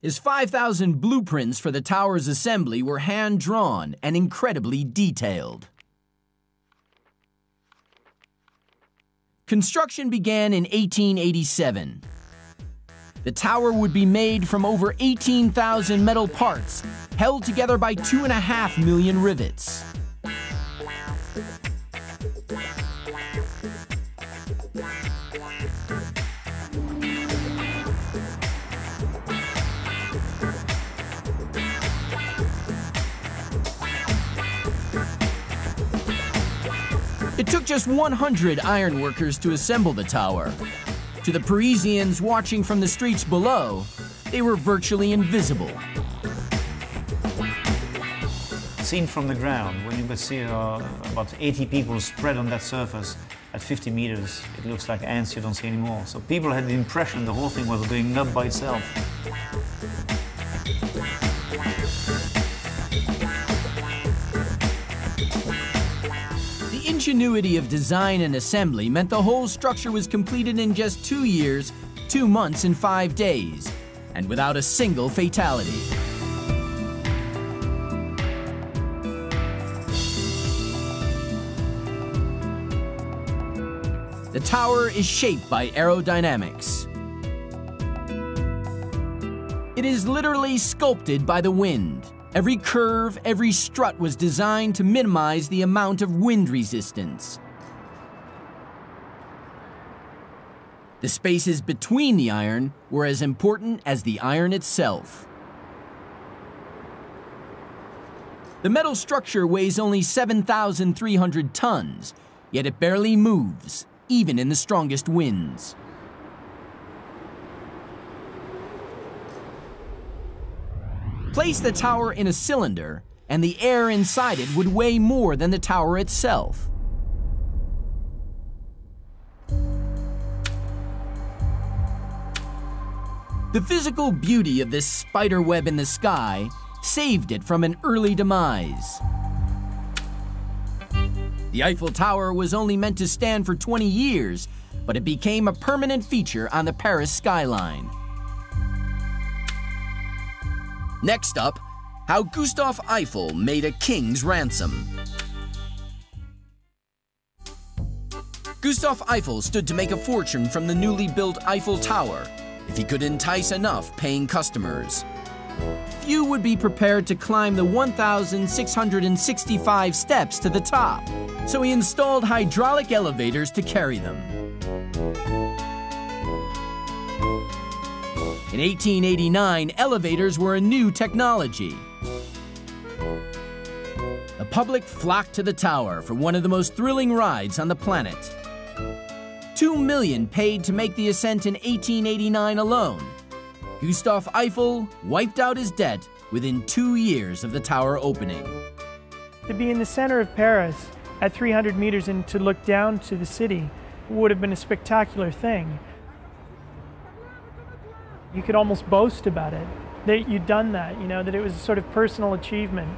His 5,000 blueprints for the tower's assembly were hand-drawn and incredibly detailed. Construction began in 1887. The tower would be made from over 18,000 metal parts, held together by 2.5 million rivets. It took just 100 ironworkers to assemble the tower. To the Parisians watching from the streets below, they were virtually invisible. Seen from the ground, when you could see about 80 people spread on that surface at 50 meters, it looks like ants you don't see anymore. So people had the impression the whole thing was going up by itself. The ingenuity of design and assembly meant the whole structure was completed in just 2 years, 2 months and 5 days, and without a single fatality. The tower is shaped by aerodynamics. It is literally sculpted by the wind. Every curve, every strut was designed to minimize the amount of wind resistance. The spaces between the iron were as important as the iron itself. The metal structure weighs only 7,300 tons, yet it barely moves, even in the strongest winds. Place the tower in a cylinder, and the air inside it would weigh more than the tower itself. The physical beauty of this spider web in the sky saved it from an early demise. The Eiffel Tower was only meant to stand for 20 years, but it became a permanent feature on the Paris skyline. Next up, how Gustave Eiffel made a king's ransom. Gustave Eiffel stood to make a fortune from the newly built Eiffel Tower if he could entice enough paying customers. Few would be prepared to climb the 1,665 steps to the top, so he installed hydraulic elevators to carry them. In 1889, elevators were a new technology. The public flocked to the tower for one of the most thrilling rides on the planet. 2 million paid to make the ascent in 1889 alone. Gustave Eiffel wiped out his debt within 2 years of the tower opening. To be in the center of Paris at 300 meters and to look down to the city would have been a spectacular thing. You could almost boast about it, that you'd done that, you know, that it was a sort of personal achievement.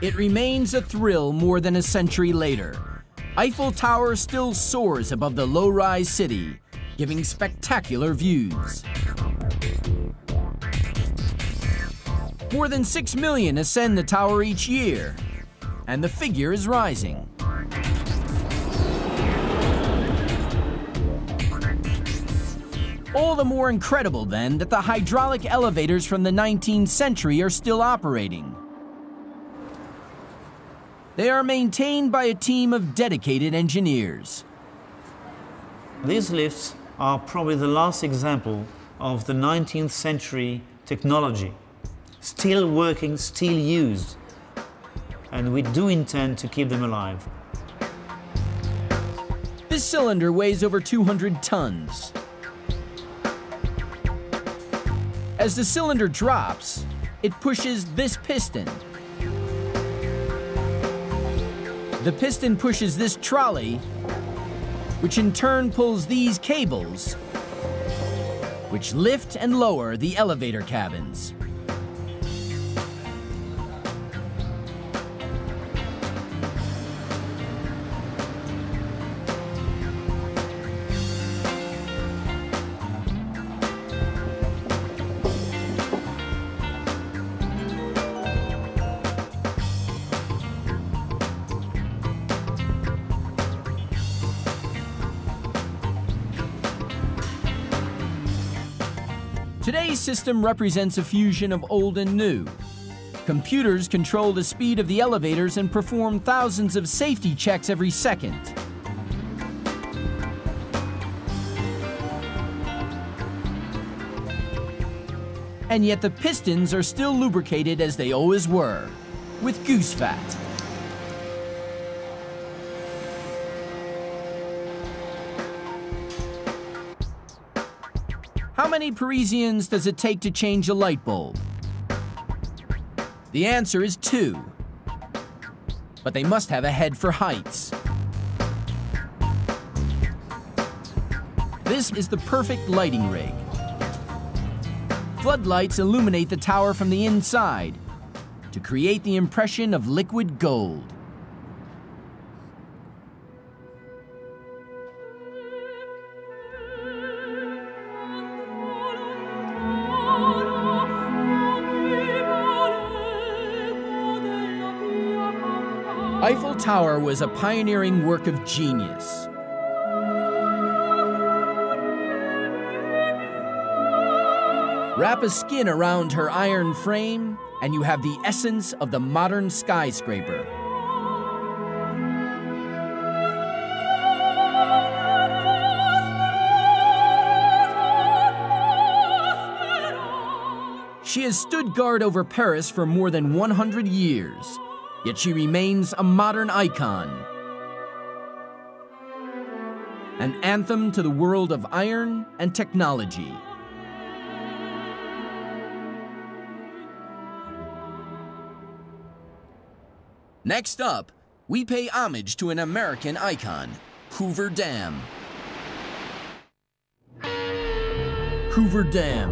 It remains a thrill more than a century later. Eiffel Tower still soars above the low-rise city, giving spectacular views. More than 6 million ascend the tower each year, and the figure is rising. All the more incredible, then, that the hydraulic elevators from the 19th century are still operating. They are maintained by a team of dedicated engineers. These lifts are probably the last example of the 19th century technology. Still working, still used. and we do intend to keep them alive. This cylinder weighs over 200 tons. As the cylinder drops, it pushes this piston. The piston pushes this trolley, which in turn pulls these cables, which lift and lower the elevator cabins. Today's system represents a fusion of old and new. Computers control the speed of the elevators and perform thousands of safety checks every second. And yet the pistons are still lubricated as they always were, with goose fat. How many Parisians does it take to change a light bulb? The answer is 2. But they must have a head for heights. This is the perfect lighting rig. Floodlights illuminate the tower from the inside to create the impression of liquid gold. Eiffel Tower was a pioneering work of genius. Wrap a skin around her iron frame, and you have the essence of the modern skyscraper. She has stood guard over Paris for more than 100 years. Yet she remains a modern icon, an anthem to the world of iron and technology. Next up, we pay homage to an American icon, Hoover Dam. Hoover Dam,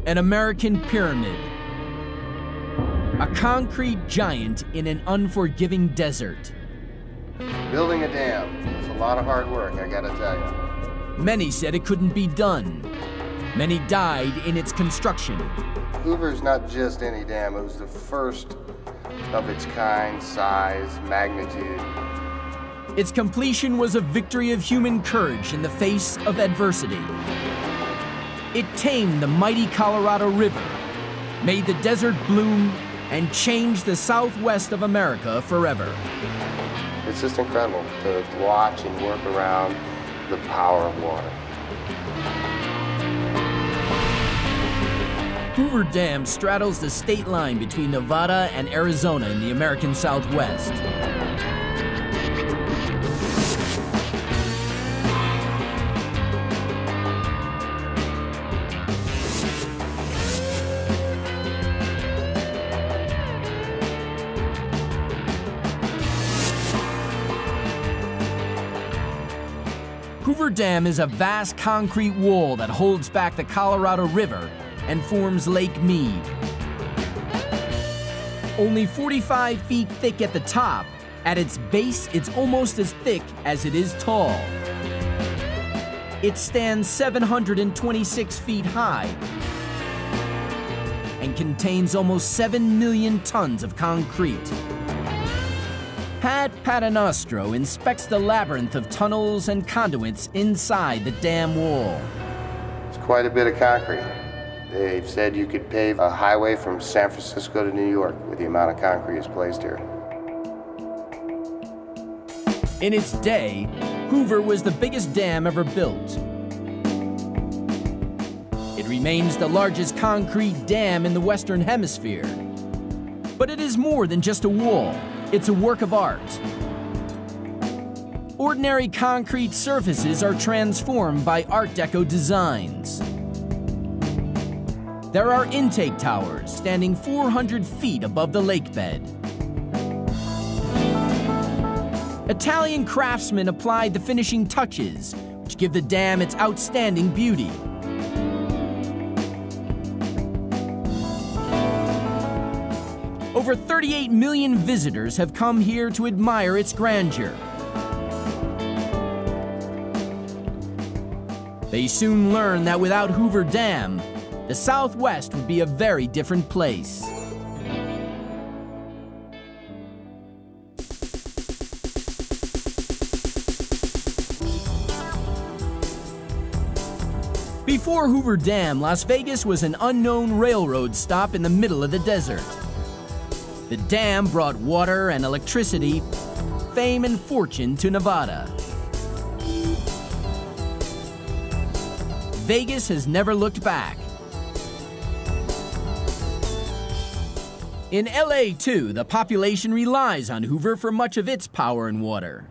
an American pyramid. A concrete giant in an unforgiving desert. Building a dam, it's a lot of hard work, I gotta tell you. Many said it couldn't be done. Many died in its construction. Hoover's not just any dam, it was the first of its kind, size, magnitude. Its completion was a victory of human courage in the face of adversity. It tamed the mighty Colorado River, made the desert bloom, and changed the southwest of America forever. It's just incredible to watch and work around the power of water. Hoover Dam straddles the state line between Nevada and Arizona in the American Southwest. Hoover Dam is a vast concrete wall that holds back the Colorado River and forms Lake Mead. Only 45 feet thick at the top, at its base it's almost as thick as it is tall. It stands 726 feet high and contains almost 7 million tons of concrete. Pat Paternostro inspects the labyrinth of tunnels and conduits inside the dam wall. It's quite a bit of concrete. They've said you could pave a highway from San Francisco to New York with the amount of concrete is placed here. In its day, Hoover was the biggest dam ever built. It remains the largest concrete dam in the Western Hemisphere. But it is more than just a wall. It's a work of art. Ordinary concrete surfaces are transformed by Art Deco designs. There are intake towers standing 400 feet above the lake bed. Italian craftsmen applied the finishing touches, which give the dam its outstanding beauty. Over 38 million visitors have come here to admire its grandeur. They soon learned that without Hoover Dam, the Southwest would be a very different place. Before Hoover Dam, Las Vegas was an unknown railroad stop in the middle of the desert. The dam brought water and electricity, fame and fortune to Nevada. Vegas has never looked back. In LA, too, the population relies on Hoover for much of its power and water.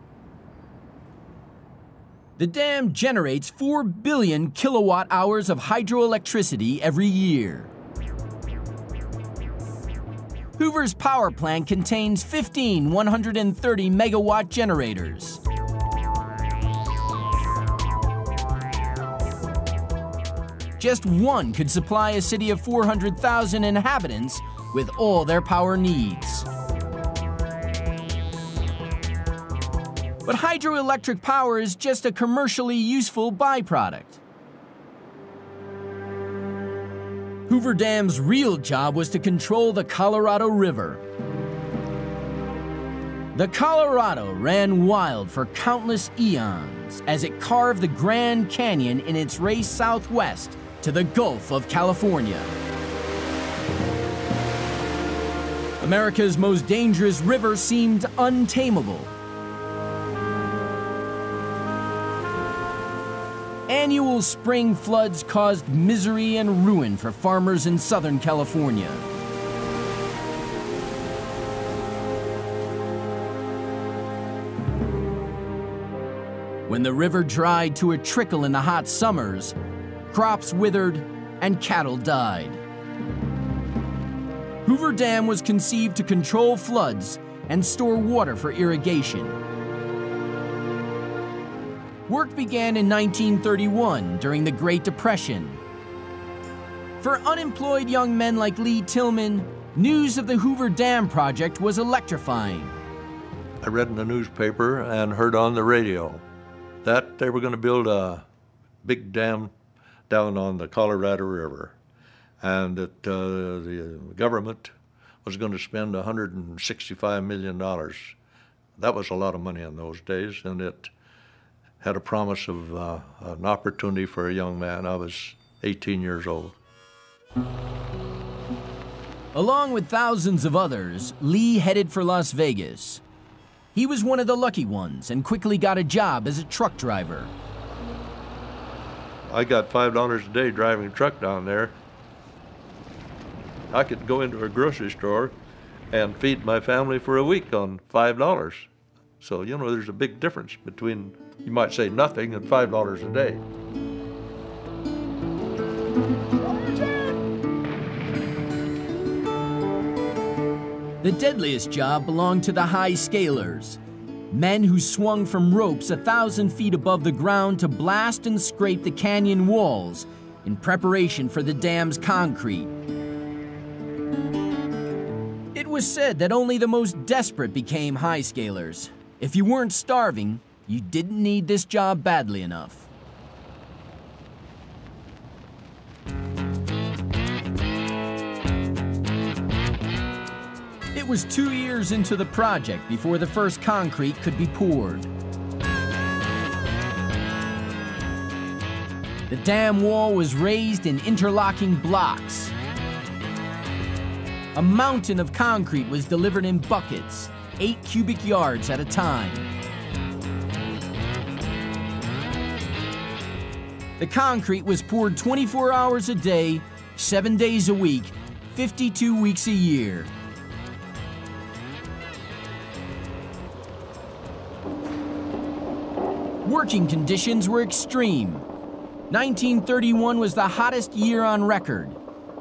The dam generates 4 billion kilowatt hours of hydroelectricity every year. Hoover's power plant contains 15 130 megawatt generators. Just one could supply a city of 400,000 inhabitants with all their power needs. But hydroelectric power is just a commercially useful byproduct. Hoover Dam's real job was to control the Colorado River. The Colorado ran wild for countless eons as it carved the Grand Canyon in its race southwest to the Gulf of California. America's most dangerous river seemed untamable. Annual spring floods caused misery and ruin for farmers in Southern California. When the river dried to a trickle in the hot summers, crops withered and cattle died. Hoover Dam was conceived to control floods and store water for irrigation. Work began in 1931 during the Great Depression. For unemployed young men like Lee Tillman, news of the Hoover Dam project was electrifying. I read in the newspaper and heard on the radio that they were going to build a big dam down on the Colorado River, and that the government was going to spend $165 million. That was a lot of money in those days, and it had a promise of an opportunity for a young man. I was 18 years old. Along with thousands of others, Lee headed for Las Vegas. He was one of the lucky ones and quickly got a job as a truck driver. I got $5 a day driving a truck down there. I could go into a grocery store and feed my family for a week on $5. So, you know, there's a big difference between, you might say, nothing and $5 a day. The deadliest job belonged to the high scalers, men who swung from ropes 1,000 feet above the ground to blast and scrape the canyon walls in preparation for the dam's concrete. It was said that only the most desperate became high scalers. If you weren't starving, you didn't need this job badly enough. It was 2 years into the project before the first concrete could be poured. The dam wall was raised in interlocking blocks. A mountain of concrete was delivered in buckets, 8 cubic yards at a time. The concrete was poured 24 hours a day, 7 days a week, 52 weeks a year. working conditions were extreme. 1931 was the hottest year on record.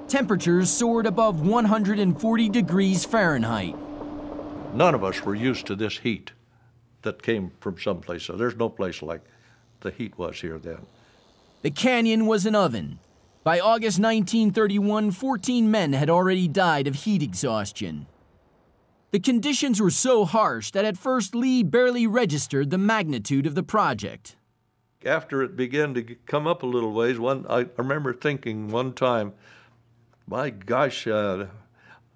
Temperatures soared above 140 degrees Fahrenheit. None of us were used to this heat that came from someplace. So there's no place like the heat was here then. The canyon was an oven. By August 1931, 14 men had already died of heat exhaustion. The conditions were so harsh that at first Lee barely registered the magnitude of the project. After it began to come up a little ways, I remember thinking one time, my gosh, I'm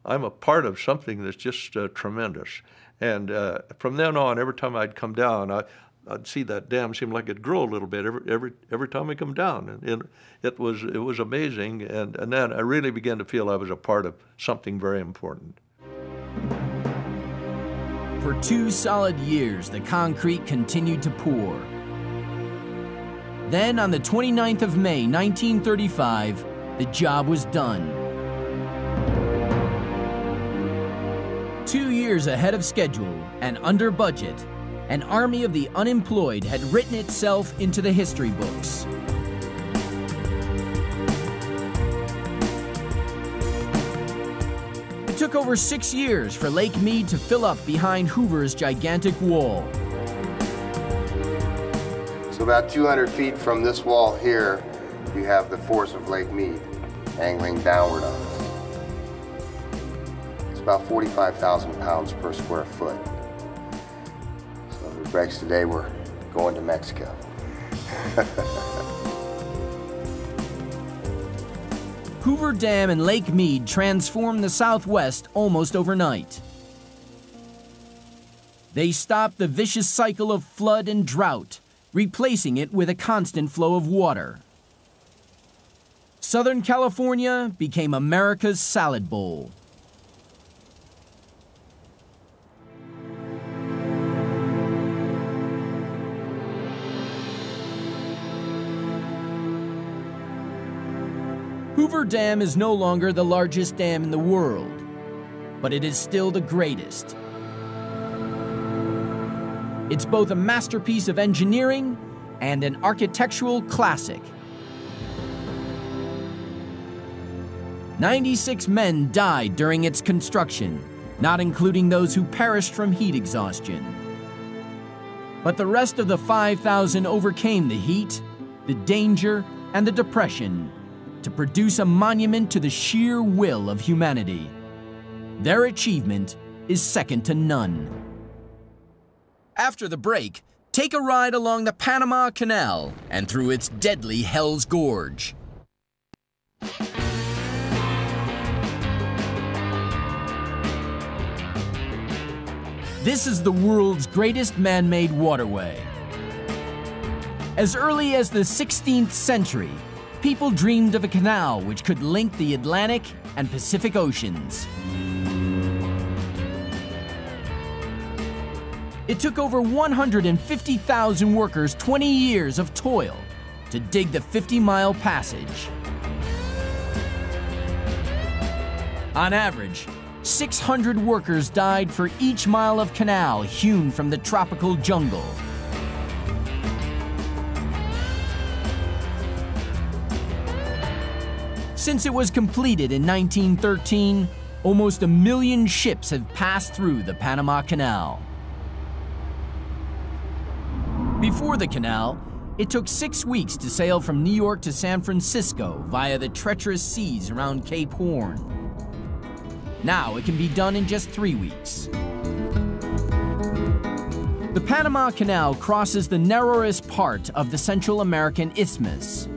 a part of something that's just tremendous. And from then on, every time I'd come down, I'd see that dam seem like it'd grow a little bit every time I come down. And it was amazing. And then I really began to feel I was a part of something very important. For 2 solid years, the concrete continued to pour. Then, on the 29th of May, 1935, the job was done. 2 years ahead of schedule and under budget, an army of the unemployed had written itself into the history books. It took over 6 years for Lake Mead to fill up behind Hoover's gigantic wall. So about 200 feet from this wall here, you have the force of Lake Mead angling downward on us. It's about 45,000 pounds per square foot. So if it breaks today, we're going to Mexico. Hoover Dam and Lake Mead transformed the Southwest almost overnight. They stopped the vicious cycle of flood and drought, replacing it with a constant flow of water. Southern California became America's salad bowl. Hoover Dam is no longer the largest dam in the world, but it is still the greatest. It's both a masterpiece of engineering and an architectural classic. 96 men died during its construction, not including those who perished from heat exhaustion. But the rest of the 5,000 overcame the heat, the danger, and the depression to produce a monument to the sheer will of humanity. Their achievement is second to none. After the break, take a ride along the Panama Canal and through its deadly Hell's Gorge. This is the world's greatest man-made waterway. As early as the 16th century, people dreamed of a canal which could link the Atlantic and Pacific Oceans. It took over 150,000 workers 20 years of toil to dig the 50-mile passage. On average, 600 workers died for each mile of canal hewn from the tropical jungle. Since it was completed in 1913, almost 1 million ships have passed through the Panama Canal. Before the canal, it took 6 weeks to sail from New York to San Francisco via the treacherous seas around Cape Horn. Now it can be done in just 3 weeks. The Panama Canal crosses the narrowest part of the Central American Isthmus.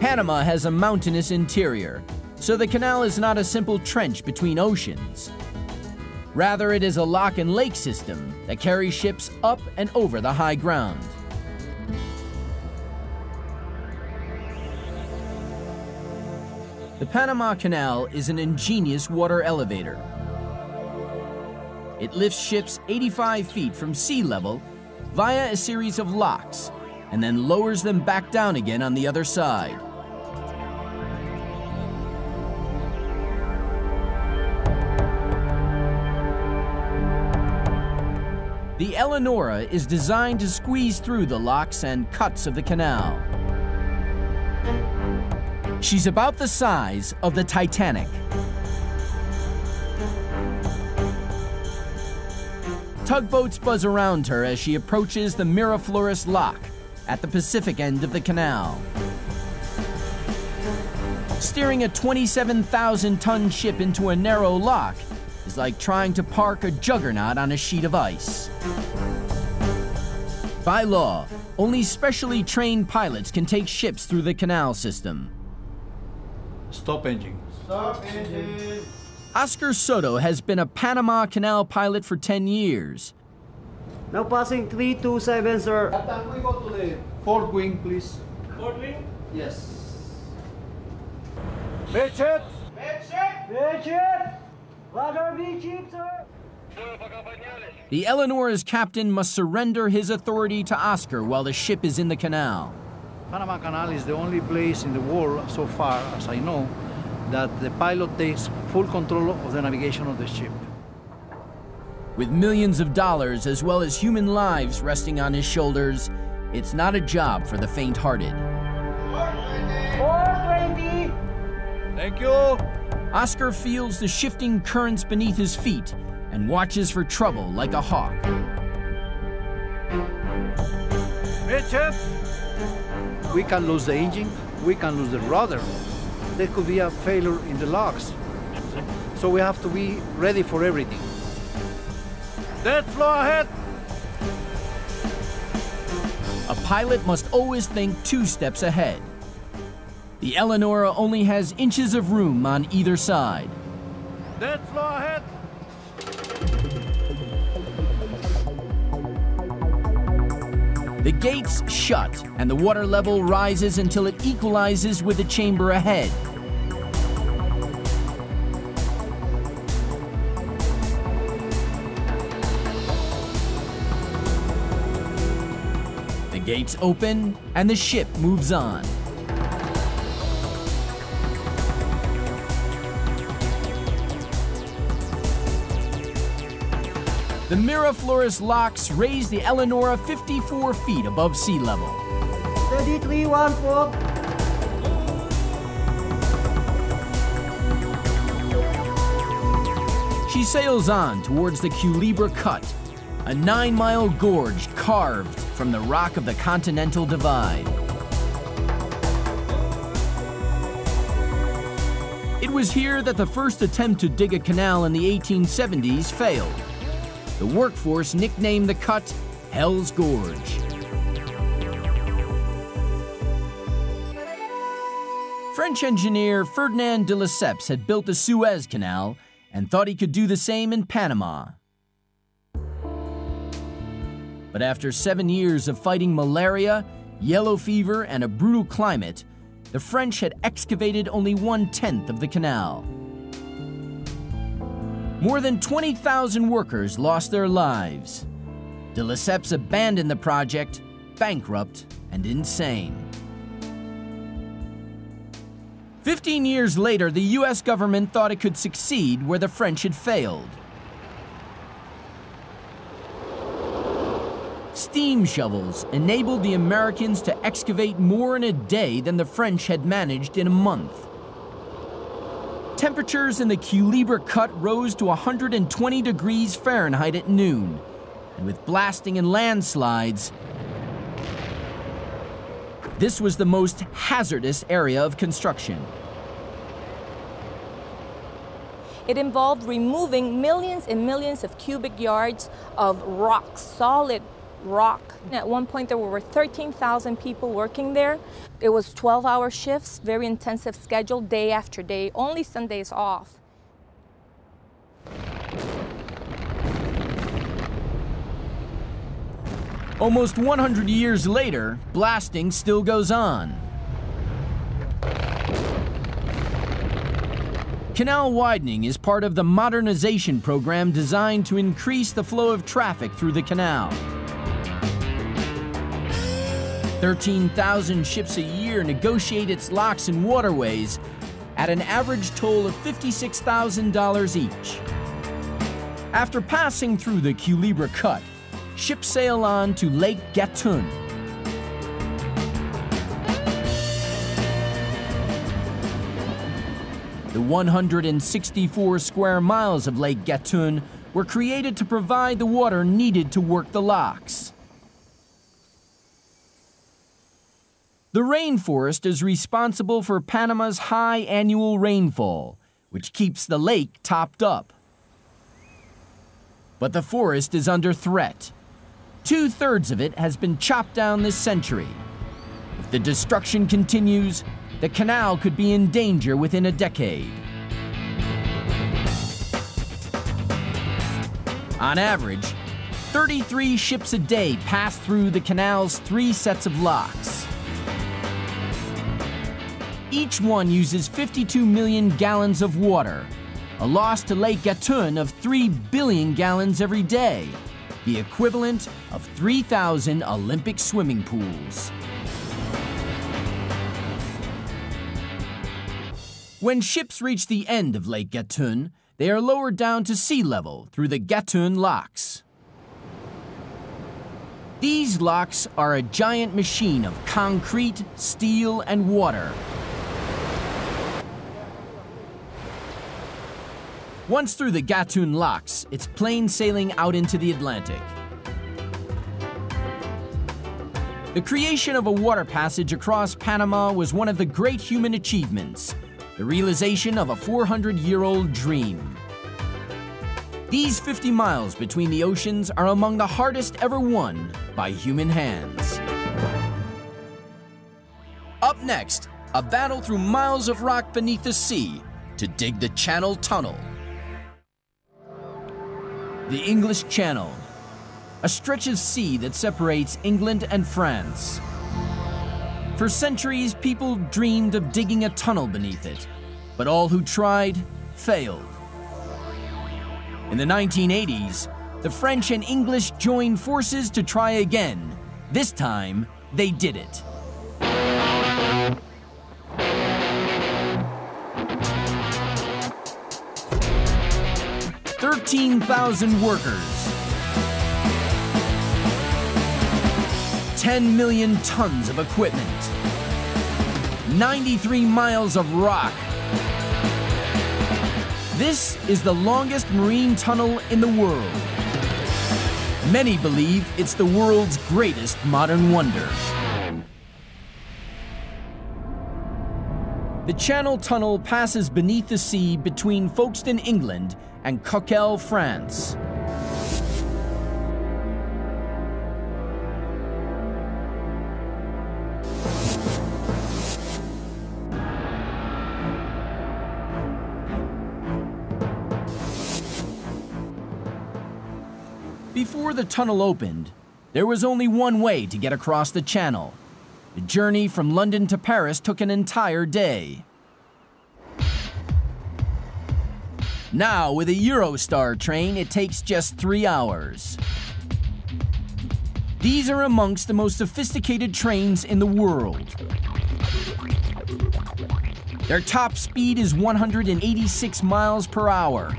Panama has a mountainous interior, so the canal is not a simple trench between oceans. Rather, it is a lock and lake system that carries ships up and over the high ground. The Panama Canal is an ingenious water elevator. It lifts ships 85 feet from sea level via a series of locks and then lowers them back down again on the other side. The Eleonora is designed to squeeze through the locks and cuts of the canal. She's about the size of the Titanic. Tugboats buzz around her as she approaches the Miraflores Lock at the Pacific end of the canal. Steering a 27,000-ton ship into a narrow lock is like trying to park a juggernaut on a sheet of ice. By law, only specially trained pilots can take ships through the canal system. Stop engine. Stop engine. Oscar Soto has been a Panama Canal pilot for 10 years. Now passing 327, sir. Captain, we go to the port wing, please. Port wing? Yes. Midship! Midship! Midship! Roger, midship, sir. The Eleonora's captain must surrender his authority to Oscar while the ship is in the canal. Panama Canal is the only place in the world, so far as I know, that the pilot takes full control of the navigation of the ship. With millions of dollars as well as human lives resting on his shoulders, it's not a job for the faint-hearted. 420! Thank you! Oscar feels the shifting currents beneath his feet and watches for trouble like a hawk. Midship! We can lose the engine, we can lose the rudder. There could be a failure in the locks. So we have to be ready for everything. Dead flow ahead! A pilot must always think 2 steps ahead. The Eleonora only has inches of room on either side. Dead flow ahead! The gates shut and the water level rises until it equalizes with the chamber ahead. The gates open and the ship moves on. The Miraflores locks raise the Eleonora 54 feet above sea level. 3314. She sails on towards the Culebra Cut, a 9-mile gorge carved from the rock of the Continental Divide. It was here that the first attempt to dig a canal in the 1870s failed. The workforce nicknamed the cut Hell's Gorge. French engineer Ferdinand de Lesseps had built the Suez Canal and thought he could do the same in Panama. But after 7 years of fighting malaria, yellow fever, and a brutal climate, the French had excavated only 1/10 of the canal. More than 20,000 workers lost their lives. De Lesseps abandoned the project, bankrupt and insane. 15 years later, the US government thought it could succeed where the French had failed. Steam shovels enabled the Americans to excavate more in a day than the French had managed in a month. Temperatures in the Culebra Cut rose to 120 degrees Fahrenheit at noon, and with blasting and landslides, this was the most hazardous area of construction. It involved removing millions and millions of cubic yards of rock, solid rock. At one point, there were 13,000 people working there. It was 12-hour shifts, very intensive schedule, day after day, only Sundays off. Almost 100 years later, blasting still goes on. Canal widening is part of the modernization program designed to increase the flow of traffic through the canal. 13,000 ships a year negotiate its locks and waterways at an average toll of $56,000 each. After passing through the Culebra Cut, ships sail on to Lake Gatun. The 164 square miles of Lake Gatun were created to provide the water needed to work the locks. The rainforest is responsible for Panama's high annual rainfall, which keeps the lake topped up. But the forest is under threat. 2/3 of it has been chopped down this century. If the destruction continues, the canal could be in danger within a decade. On average, 33 ships a day pass through the canal's 3 sets of locks. Each one uses 52 million gallons of water, a loss to Lake Gatun of 3 billion gallons every day, the equivalent of 3,000 Olympic swimming pools. When ships reach the end of Lake Gatun, they are lowered down to sea level through the Gatun locks. These locks are a giant machine of concrete, steel, and water. Once through the Gatun locks, it's plain sailing out into the Atlantic. The creation of a water passage across Panama was one of the great human achievements, the realization of a 400-year-old dream. These 50 miles between the oceans are among the hardest ever won by human hands. Up next, a battle through miles of rock beneath the sea to dig the Channel Tunnel. The English Channel, a stretch of sea that separates England and France. For centuries, people dreamed of digging a tunnel beneath it, but all who tried failed. In the 1980s, the French and English joined forces to try again. This time, they did it. 13,000 workers, 10 million tons of equipment, 93 miles of rock. This is the longest marine tunnel in the world. Many believe it's the world's greatest modern wonder. The Channel Tunnel passes beneath the sea between Folkestone, England, and Coquelles, France. Before the tunnel opened, there was only one way to get across the channel. The journey from London to Paris took an entire day. Now, with a Eurostar train, it takes just 3 hours. These are amongst the most sophisticated trains in the world. Their top speed is 186 miles per hour.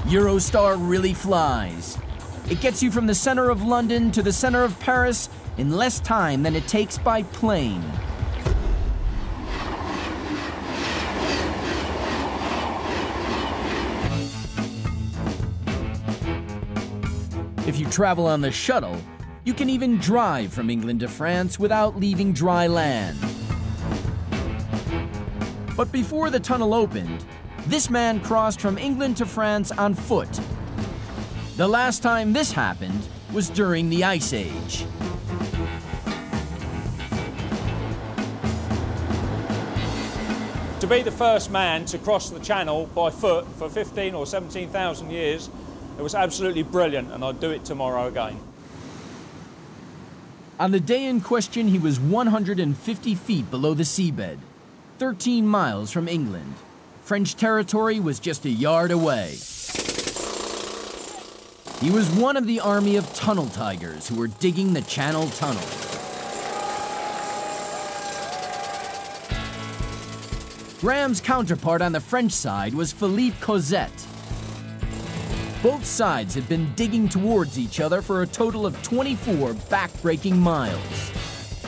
Eurostar really flies. It gets you from the center of London to the center of Paris in less time than it takes by plane. If you travel on the shuttle, you can even drive from England to France without leaving dry land. But before the tunnel opened, this man crossed from England to France on foot. The last time this happened was during the Ice Age. To be the first man to cross the channel by foot for 15 or 17,000 years, it was absolutely brilliant, and I'd do it tomorrow again. On the day in question, he was 150 feet below the seabed, 13 miles from England. French territory was just a yard away. He was one of the army of tunnel tigers who were digging the Channel Tunnel. Graham's counterpart on the French side was Philippe Cosette. Both sides had been digging towards each other for a total of 24 back-breaking miles.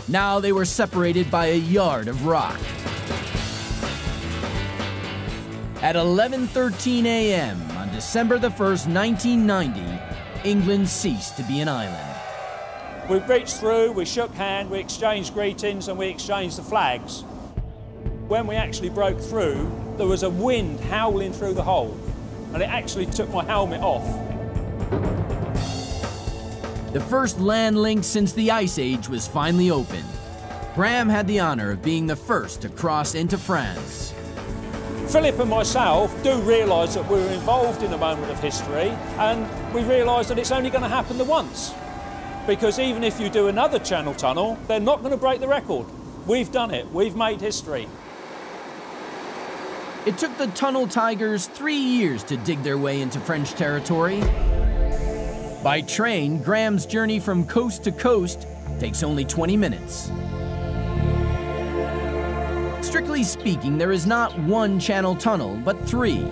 Now they were separated by a yard of rock. At 11:13 a.m. on December the 1st, 1990, England ceased to be an island. We reached through, we shook hands, we exchanged greetings and we exchanged the flags. When we actually broke through, there was a wind howling through the hole, and it actually took my helmet off. The first land link since the Ice Age was finally opened. Graham had the honor of being the first to cross into France. Philip and myself do realise that we were involved in a moment of history, and we realise that it's only going to happen the once. Because even if you do another Channel Tunnel, they're not going to break the record. We've done it. We've made history. It took the Tunnel Tigers 3 years to dig their way into French territory. By train, Graham's journey from coast to coast takes only 20 minutes. Strictly speaking, there is not one Channel Tunnel, but 3.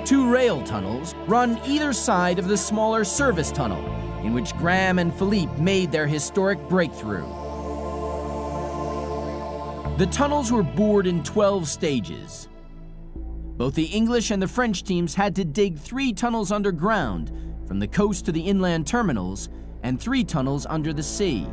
2 rail tunnels run either side of the smaller service tunnel, in which Graham and Philippe made their historic breakthrough. The tunnels were bored in 12 stages. Both the English and the French teams had to dig 3 tunnels underground, from the coast to the inland terminals, and 3 tunnels under the sea.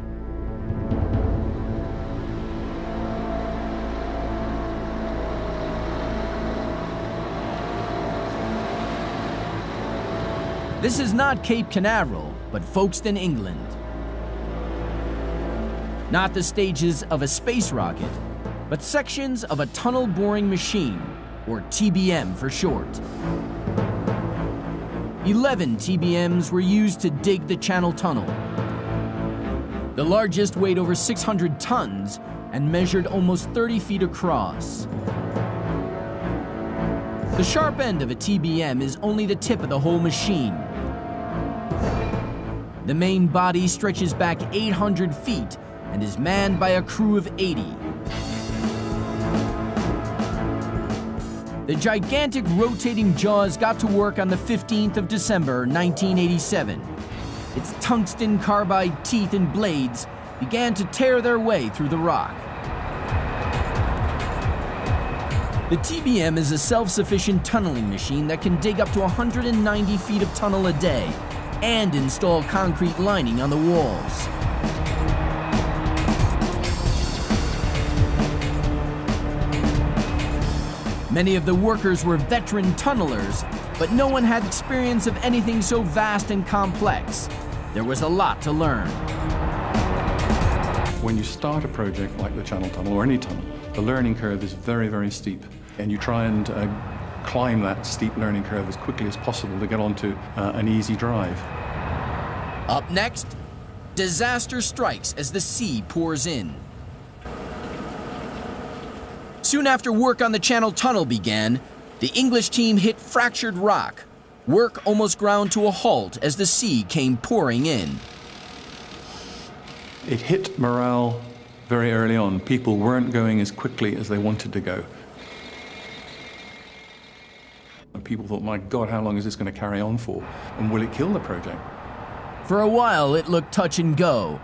This is not Cape Canaveral, but Folkestone, England. Not the stages of a space rocket, but sections of a tunnel boring machine, or TBM for short. 11 TBMs were used to dig the Channel Tunnel. The largest weighed over 600 tons and measured almost 30 feet across. The sharp end of a TBM is only the tip of the whole machine. The main body stretches back 800 feet and is manned by a crew of 80. The gigantic rotating jaws got to work on the 15th of December, 1987. Its tungsten carbide teeth and blades began to tear their way through the rock. The TBM is a self-sufficient tunneling machine that can dig up to 190 feet of tunnel a day and install concrete lining on the walls. Many of the workers were veteran tunnelers, but no one had experience of anything so vast and complex. There was a lot to learn. When you start a project like the Channel Tunnel, or any tunnel, the learning curve is very, very steep. And you try and climb that steep learning curve as quickly as possible to get onto an easy drive. Up next, disaster strikes as the sea pours in. Soon after work on the Channel Tunnel began, the English team hit fractured rock. Work almost ground to a halt as the sea came pouring in. It hit morale very early on. People weren't going as quickly as they wanted to go. And people thought, my God, how long is this going to carry on for? And will it kill the project? For a while, it looked touch and go,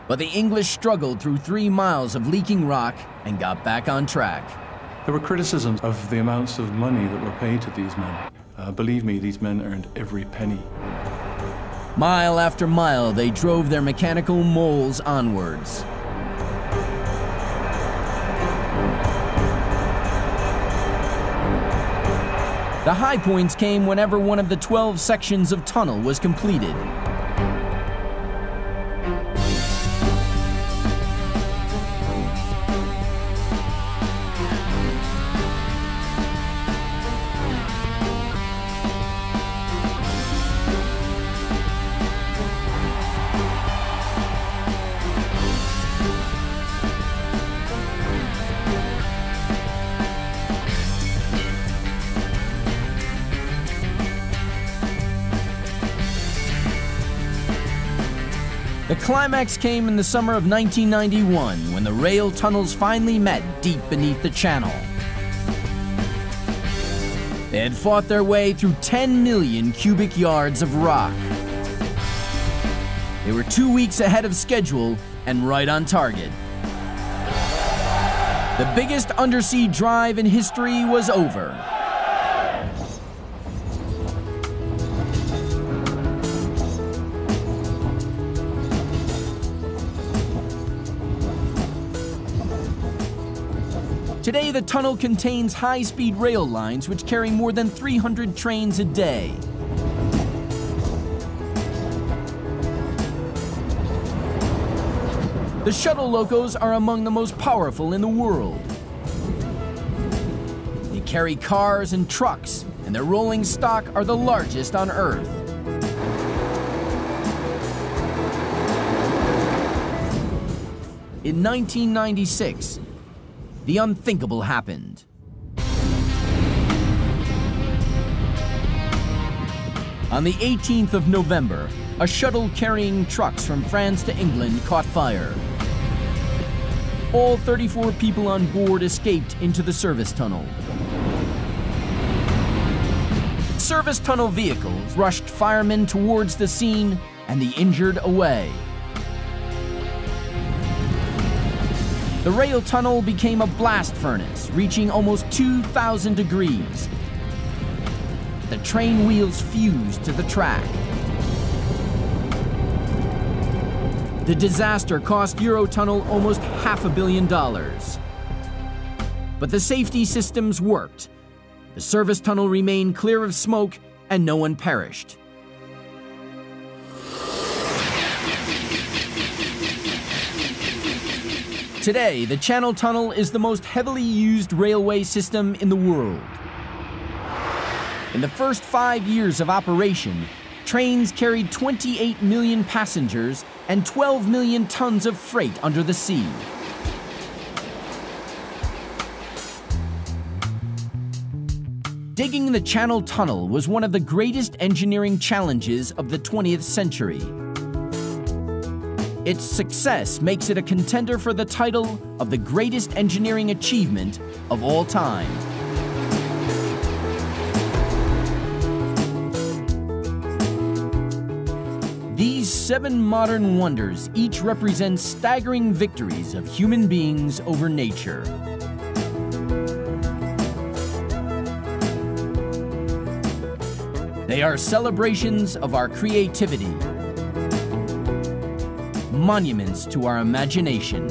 but the English struggled through 3 miles of leaking rock and got back on track. There were criticisms of the amounts of money that were paid to these men. Believe me, these men earned every penny. Mile after mile, they drove their mechanical moles onwards. The high points came whenever one of the 12 sections of tunnel was completed. The climax came in the summer of 1991 when the rail tunnels finally met deep beneath the channel. They had fought their way through 10 million cubic yards of rock. They were 2 weeks ahead of schedule and right on target. The biggest undersea drive in history was over. Today, the tunnel contains high-speed rail lines which carry more than 300 trains a day. The shuttle locos are among the most powerful in the world. They carry cars and trucks, and their rolling stock are the largest on Earth. In 1996, the unthinkable happened. On the 18th of November, a shuttle carrying trucks from France to England caught fire. All 34 people on board escaped into the service tunnel. Service tunnel vehicles rushed firemen towards the scene and the injured away. The rail tunnel became a blast furnace, reaching almost 2,000 degrees. The train wheels fused to the track. The disaster cost Eurotunnel almost $500 million. But the safety systems worked. The service tunnel remained clear of smoke and no one perished. Today, the Channel Tunnel is the most heavily used railway system in the world. In the first 5 years of operation, trains carried 28 million passengers and 12 million tons of freight under the sea. Digging the Channel Tunnel was one of the greatest engineering challenges of the 20th century. Its success makes it a contender for the title of the greatest engineering achievement of all time. These 7 modern wonders each represent staggering victories of human beings over nature. They are celebrations of our creativity, monuments to our imagination.